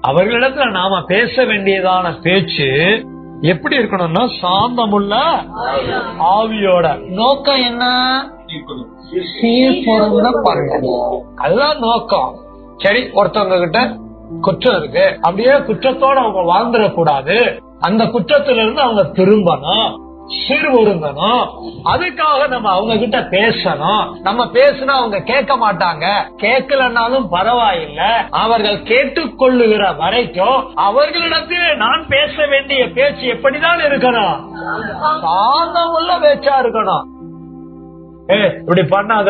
அவர்களிடத்துல நாம பேச வேண்டியதான பேச்சு எப்படி இருக்கணும்னா சாந்தமுள்ள ஆவியோட. நோக்கம் என்ன? சீர்பொருந்த பண்ணணும். அதுதான் நோக்கம். சரி, ஒருத்தவங்க கிட்ட குற்றம் இருக்கு, அப்படியே குற்றத்தோட அவங்க வாழ்ந்துடக்கூடாது. அந்த குற்றத்துல இருந்து அவங்க திரும்பணும், சீர்பொருந்தணும். அதுக்காக நம்ம அவங்க கிட்ட பேசணும். நம்ம பேசினா அவங்க கேட்க மாட்டாங்க, கேட்கலன்னாலும் பரவாயில்ல. அவர்கள் கேட்டுக்கொள்ளுகிற வரைக்கும் அவர்களிடத்திலே நான் பேச வேண்டிய பேச்சு எப்படிதான் இருக்கணும்? சாந்தமுள்ள பேச்சா இருக்கணும். இப்படி பண்ணாத,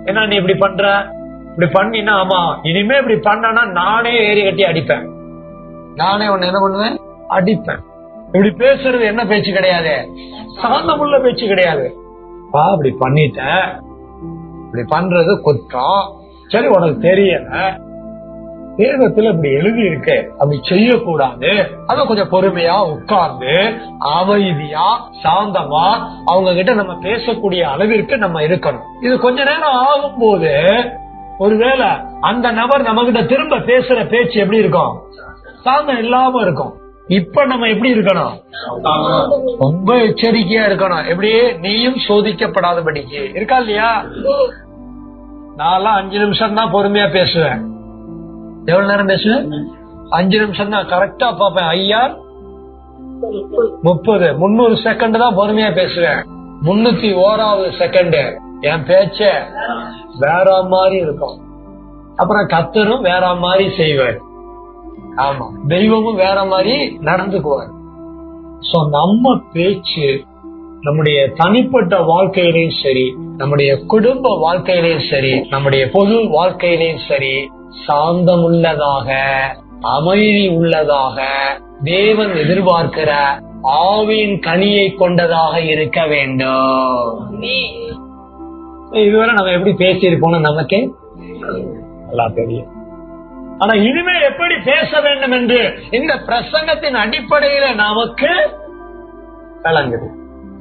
என்ன நீ இப்படி பண்ற, இப்படி பண்ணினா, ஆமா இனிமே இப்படி பண்ணனா நானே ஏறி கட்டி அடிப்பேன், நானே உன்னை என்ன பண்ணுவேன், அடிப்பேன். இப்படி பேசுறது என்ன பேச்சு கிடையாது? சாந்தமுள்ள பேச்சு கிடையாது. இப்படி பண்ணிட்ட, இப்படி பண்றது குற்றம், சரி உனக்கு தெரியல, வேதத்துல இப்படி எழுதி இருக்கு, அப்படி செய்யக்கூடாது. அத கொஞ்சம் பொறுமையா உட்கார்ந்து அமைதியா சாந்தமா அவங்க கிட்ட நம்ம பேசக்கூடிய அளவிற்கு நம்ம இருக்கணும். இது கொஞ்ச நேரம் ஆகும் போது ஒருவேளை அந்த நபர் நம்ம கிட்ட திரும்ப பேசுற பேச்சு எப்படி இருக்கும்? சாந்தம் இல்லாம இருக்கும். இப்ப நம்ம எப்படி இருக்கணும்? ரொம்ப எச்சரிக்கையா இருக்கணும். எப்படி? நீயும் சோதிக்கப்படாதபடிக்கு இருக்கா இல்லையா? நான் 5 நிமிஷம் தான் பொறுமையா பேசுவேன். எவ்வளவு நேரம் பேசுவேன்? 5 நிமிஷம் தான் கரெக்டா பாப்பேன். ஐயா 300 செகண்ட் தான் பொறுமையா பேசுவேன். 301வது செகண்ட் என் பேச்ச வேற மாதிரி இருக்கும். அப்புறம் கர்த்தரும் வேற மாதிரி செய்வார். ஆமா, தெய்வமும் வேற மாதிரி நடந்துக்குவார். சோ நம்ம பேச்சு நம்முடைய தனிப்பட்ட வாழ்க்கையிலையும் சரி, நம்முடைய குடும்ப வாழ்க்கையிலையும் சரி, நம்முடைய பொது வாழ்க்கையிலையும் சரி, சாந்தமுள்ளதாக, அமைதி உள்ளதாக, தேவன் எதிர்பார்க்கிற ஆவியின் கனியை கொண்டதாக இருக்க வேண்டும். இதுவரை நம்ம எப்படி பேசியிருப்போம்னு நமக்கே நல்லா தெரியும். ஆனா இனிமே எப்படி பேச வேண்டும் என்று இந்த பிரசங்கத்தின் அடிப்படையில நமக்கு விளங்குது.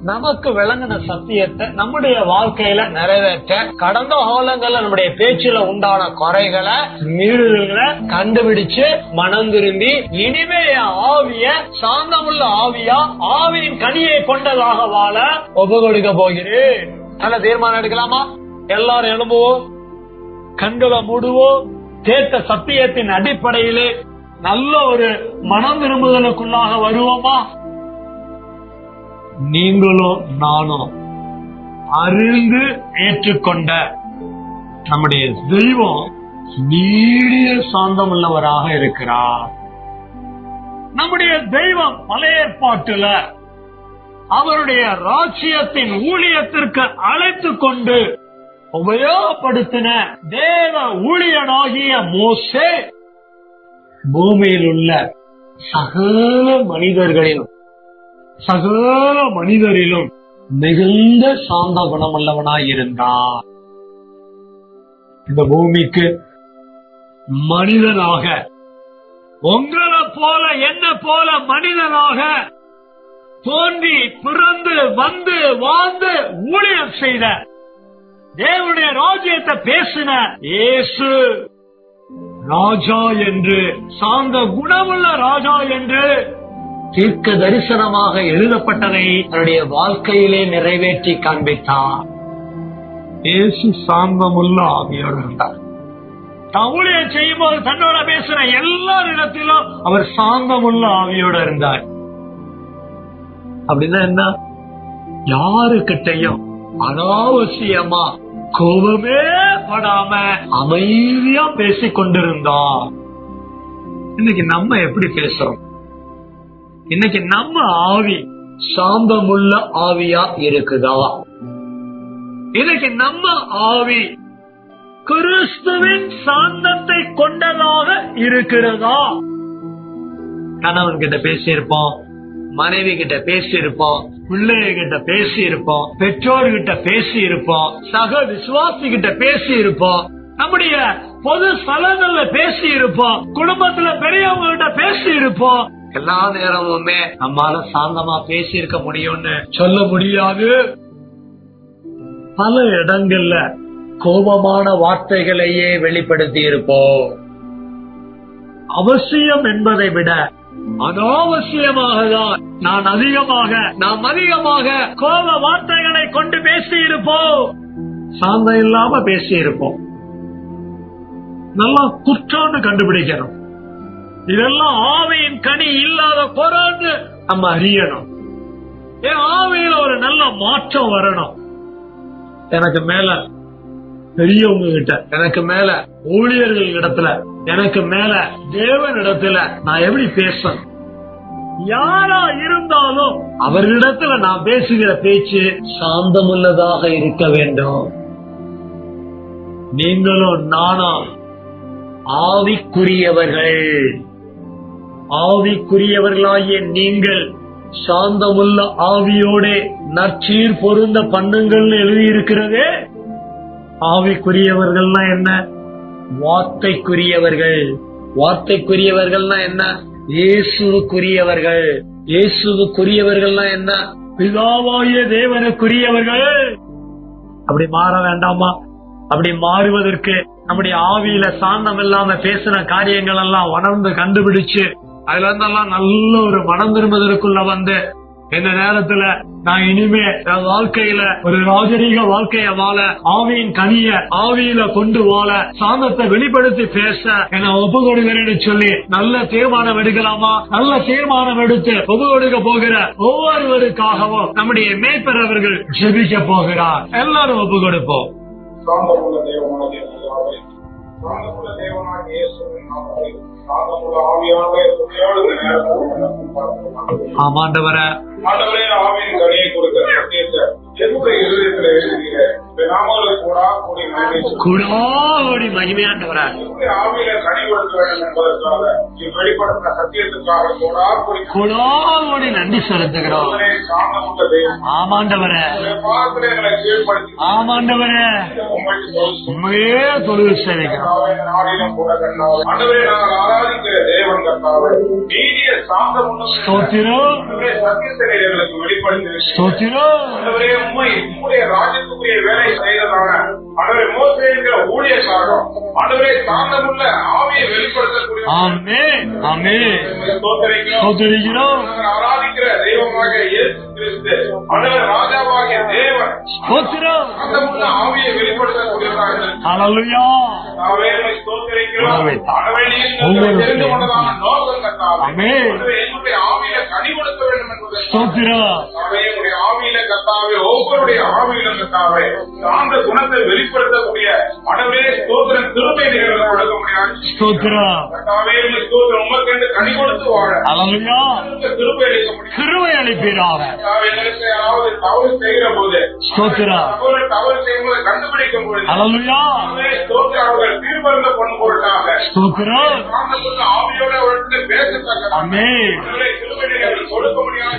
நமக்கு விளங்கின சத்தியத்தை நம்முடைய வாழ்க்கையில நிறைவேற்ற கடந்த காலங்கள்ல நம்முடைய பேச்சுல உண்டான குறைகளை, மீறுதல்களை கண்டுபிடிச்சு மனம் திரும்பி இனிமே ஆவிய சாந்தமுள்ள ஆவியா, ஆவியின் கனியை கொண்டதாக வாழ ஒப்பு கொடுக்க போகிறேன். நல்ல தீர்மானம் எடுக்கலாமா? எல்லாரும் எழும்புவோம், கண்களை மூடுவோம். கேட்ட சத்தியத்தின் அடிப்படையிலே நல்ல ஒரு மனம் விரும்புதலுக்குள்ளாக வருவோமா? நீங்களும் நானும் அறிந்து ஏற்றுக்கொண்ட நம்முடைய தெய்வம் நீடிய சாந்தம் உள்ளவராக இருக்கிறார். நம்முடைய தெய்வம் பழைய ஏற்பாட்டுல அவருடைய ராஜ்யத்தின் ஊழியத்திற்கு அழைத்து கொண்டு உபயோகப்படுத்தின தேவ ஊழியனாகிய மோசே பூமியில் உள்ள சகல மனிதரிலும் மிகுந்த சாந்த குணமுள்ளவனாய் இருந்தார். இந்த பூமிக்கு மனிதனாக, உங்களை போல என்ன போல மனிதனாக தோன்றி பிறந்து வந்து வாழ்ந்து ஊழியம் செய்த, தேவனுடைய ராஜ்யத்தை பேசின இயேசு ராஜா என்று, சாந்த குணமுள்ள ராஜா என்று தீர்க்க தரிசனமாக எழுதப்பட்டதை தன்னுடைய வாழ்க்கையிலே நிறைவேற்றி காண்பித்தார். இயேசு சாந்தமுள்ள ஆவியோடு இருந்தார். ஊழியம் செய்யும் போது தன்னோட பேசுற எல்லாரிடத்திலும் அவர் சாந்தமுள்ள ஆவியோடு இருந்தார். அப்படின்னா என்ன? யாருக்கிட்டையும் அனாவசியமா கோபமே படாம அமைதியா பேசிக் கொண்டிருந்தார். இன்னைக்கு நம்ம எப்படி பேசுறோம்? இன்னைக்கு நம்ம ஆவி சாந்தமுள்ள ஆவியா இருக்குதா? இன்னைக்கு நம்ம ஆவி கிறிஸ்துவின் சாந்தத்தை கொண்டதாக இருக்கிறதா? கணவன் கிட்ட பேசியிருப்போம், மனைவி கிட்ட பேசியிருப்போம், பிள்ளைகிட்ட பேசி இருப்போம், பெற்றோர்கிட்ட பேசி இருப்போம், சக விசுவாசி கிட்ட பேசி இருப்போம், நம்முடைய பொது ஸ்தலங்கள்ல பேசி இருப்போம், குடும்பத்துல பெரியவங்க கிட்ட பேசி இருப்போம். எல்லா நேரமுமே நம்மால சாந்தமா பேசி இருக்க முடியும்னு சொல்ல முடியாது. பல இடங்கள்ல கோபமான வார்த்தைகளையே வெளிப்படுத்தி இருப்போம். அவசியம் என்பதை விட அனாவசியமாக தான் நாம் அதிகமாக கோப வார்த்தைகளை கொண்டு பேசி இருப்போம். சாந்தம் இல்லாம பேசி இருப்போம். நல்லா குற்றம்னு கண்டுபிடிக்கணும். இதெல்லாம் ஆவியின் கனி இல்லாத குறைன்னு நம்ம அறியணும். என் ஆவியில ஒரு நல்ல மாற்றம் வரணும். எனக்கு மேல பெரியவங்க கிட்ட, எனக்கு மேல ஊழியர்கள் இடத்துல, எனக்கு மேல தேவன் இடத்துல நான் எப்படி பேசணும்? யாரா இருந்தாலும் அவர்களிடத்துல நான் பேசுகிற பேச்சு சாந்தமுள்ளதாக இருக்க வேண்டும். நீங்களும் நானும் ஆவிக்குரியவர்களாகிய நீங்கள் சாந்தமுள்ள ஆவியோட நற்சீர் பொருந்த பண்ணுங்கள்னு எழுதியிருக்கிறதே. ஆவிக்குரியவர்கள்னா என்ன? வார்த்தைக்குரியவர்கள்னா என்ன? இயேசுவுக்குரியவர்கள்னா என்ன? பிதாவாகிய தேவனுக்குரியவர்கள். அப்படி மாற வேண்டாமா? அப்படி மாறுவதற்கு நம்முடைய ஆவியில சாந்தம் இல்லாம பேசின காரியங்கள் எல்லாம் உணர்ந்து கண்டுபிடிச்சு அதுல இருந்தெல்லாம் நல்ல ஒரு மனம் திரும்புவதற்குள்ள வந்து இந்த நேரத்துல நான் இனிமே என் வாழ்க்கையில ஒரு ராஜரீக வாழ்க்கைய வாழ, ஆவியின் கனிய ஆவியில கொண்டு வாழ, சாந்தத்தை வெளிப்படுத்தி பேச என்ன ஒப்பு கொடுக்கிறேன்னு சொல்லி நல்ல தீர்மானம் எடுக்கலாமா? நல்ல தீர்மானம் எடுத்து ஒப்பு கொடுக்க போகிற ஒவ்வொருவருக்காகவும் நம்முடைய மேய்ப்பரவர்கள் ஜெபிக்க போகிறார். எல்லாரும் ஒப்பு கொடுப்போம். ஆமாண்டவர ஆவியின் கனியை கொடுக்க என்னுடைய இருதயத்தில் எழுதுகிற கூடாடி மகிமையாண்டவர ஆவியில கனி கொடுக்க வேண்டும் என்பதற்காக வெளிப்படுத்த சத்தியத்துக்காக கூடாடி நன்றி செலுத்துகிறோம். ஆமாண்டவர ஆமாண்டவர உண்மையே தொழில் சேவைக்கிறோம். ஆராதிக்கிற தேவன் கர்த்தாவே நீடிய சாந்தமுள்ள ஸ்தோத்திரம் சத்தியத்தை வெளிப்படுத்தி ஸ்தோத்திரம். உம்முடைய ராஜ்யத்துக்குரிய வேலை செய்ததான ஆண்டவரே மோசே என்கிற ஊழியக்காரரும் ஆண்டவரே சாந்தமுள்ள ஆவியை வெளிப்படுத்தக்கூடிய ஆராதிக்கிற தெய்வமாக இயேசு கிறிஸ்து ஆண்டவர் ராஜாவாகிய தேவன் சாந்தமுள்ள ஆவியை வெளிப்படுத்தக்கூடியவராக தெரிந்து கொண்டதான நோக்கம் கர்த்தாவே என்னுடைய ஆவியில கனி கொடுக்க வேண்டும் என்பதை ஆவியில கர்த்தாவே ஒவ்வொருடைய ஆவியில கர்த்தாவே சாந்த குணத்தை வெளிப்படுத்தக்கூடிய ஆண்டவரே ஸ்தோத்திரம் கிருபை நிகழ்வு கொடுக்க முடியாது. கர்த்தாவே ஸ்தோத்திரம் உமக்கென்று கனி கொடுத்து வாழ கிருபை அளிக்க முடியும். கிருபை அளிப்பீராக. எங்களுக்கு யாராவது தவறு செய்கிற போது தவறு செய்யும்போது கண்டுபிடிக்கும் பொழுது ஸ்தோத்திரம் அவர்கள் தீர்மானத்தை கொண்டு பொருட்டாக ஆவியோட அவர்களுக்கு பேசத்தக்க கிருபை நிகழ்வு கொடுக்க முடியாது.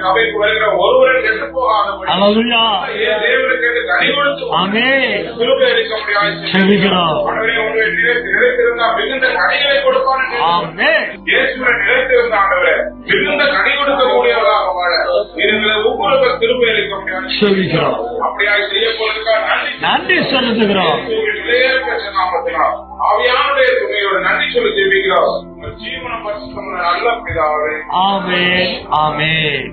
சபைக்கு வருகிற ஒருவரை கெட்டு போகாதபடி தேவனுக்கு கனி கொடுத்து கிருபை அளிக்க முடியாது. நிலைத்திருந்தா மிகுந்த கனிகளை கொடுப்பான். இயேசுவை நிலைத்திருந்த ஆண்டவரே மிகுந்த கனி கொடுக்கக்கூடியவர்களாக வாழ உங்களுக்கு திரும்ப அளிக்க முடியாது சொல்லிக்கிறோம். அப்படியா செய்ய போறதுக்கா நன்றி செலுத்துகிறோம். ஆவியானுடைய துணையோட நன்றி சொல்லி ஜெபிக்கிறோம். ஜீவன பரிசுத்தமுள்ள நல்ல பிதாவே. ஆமென் ஆமென்.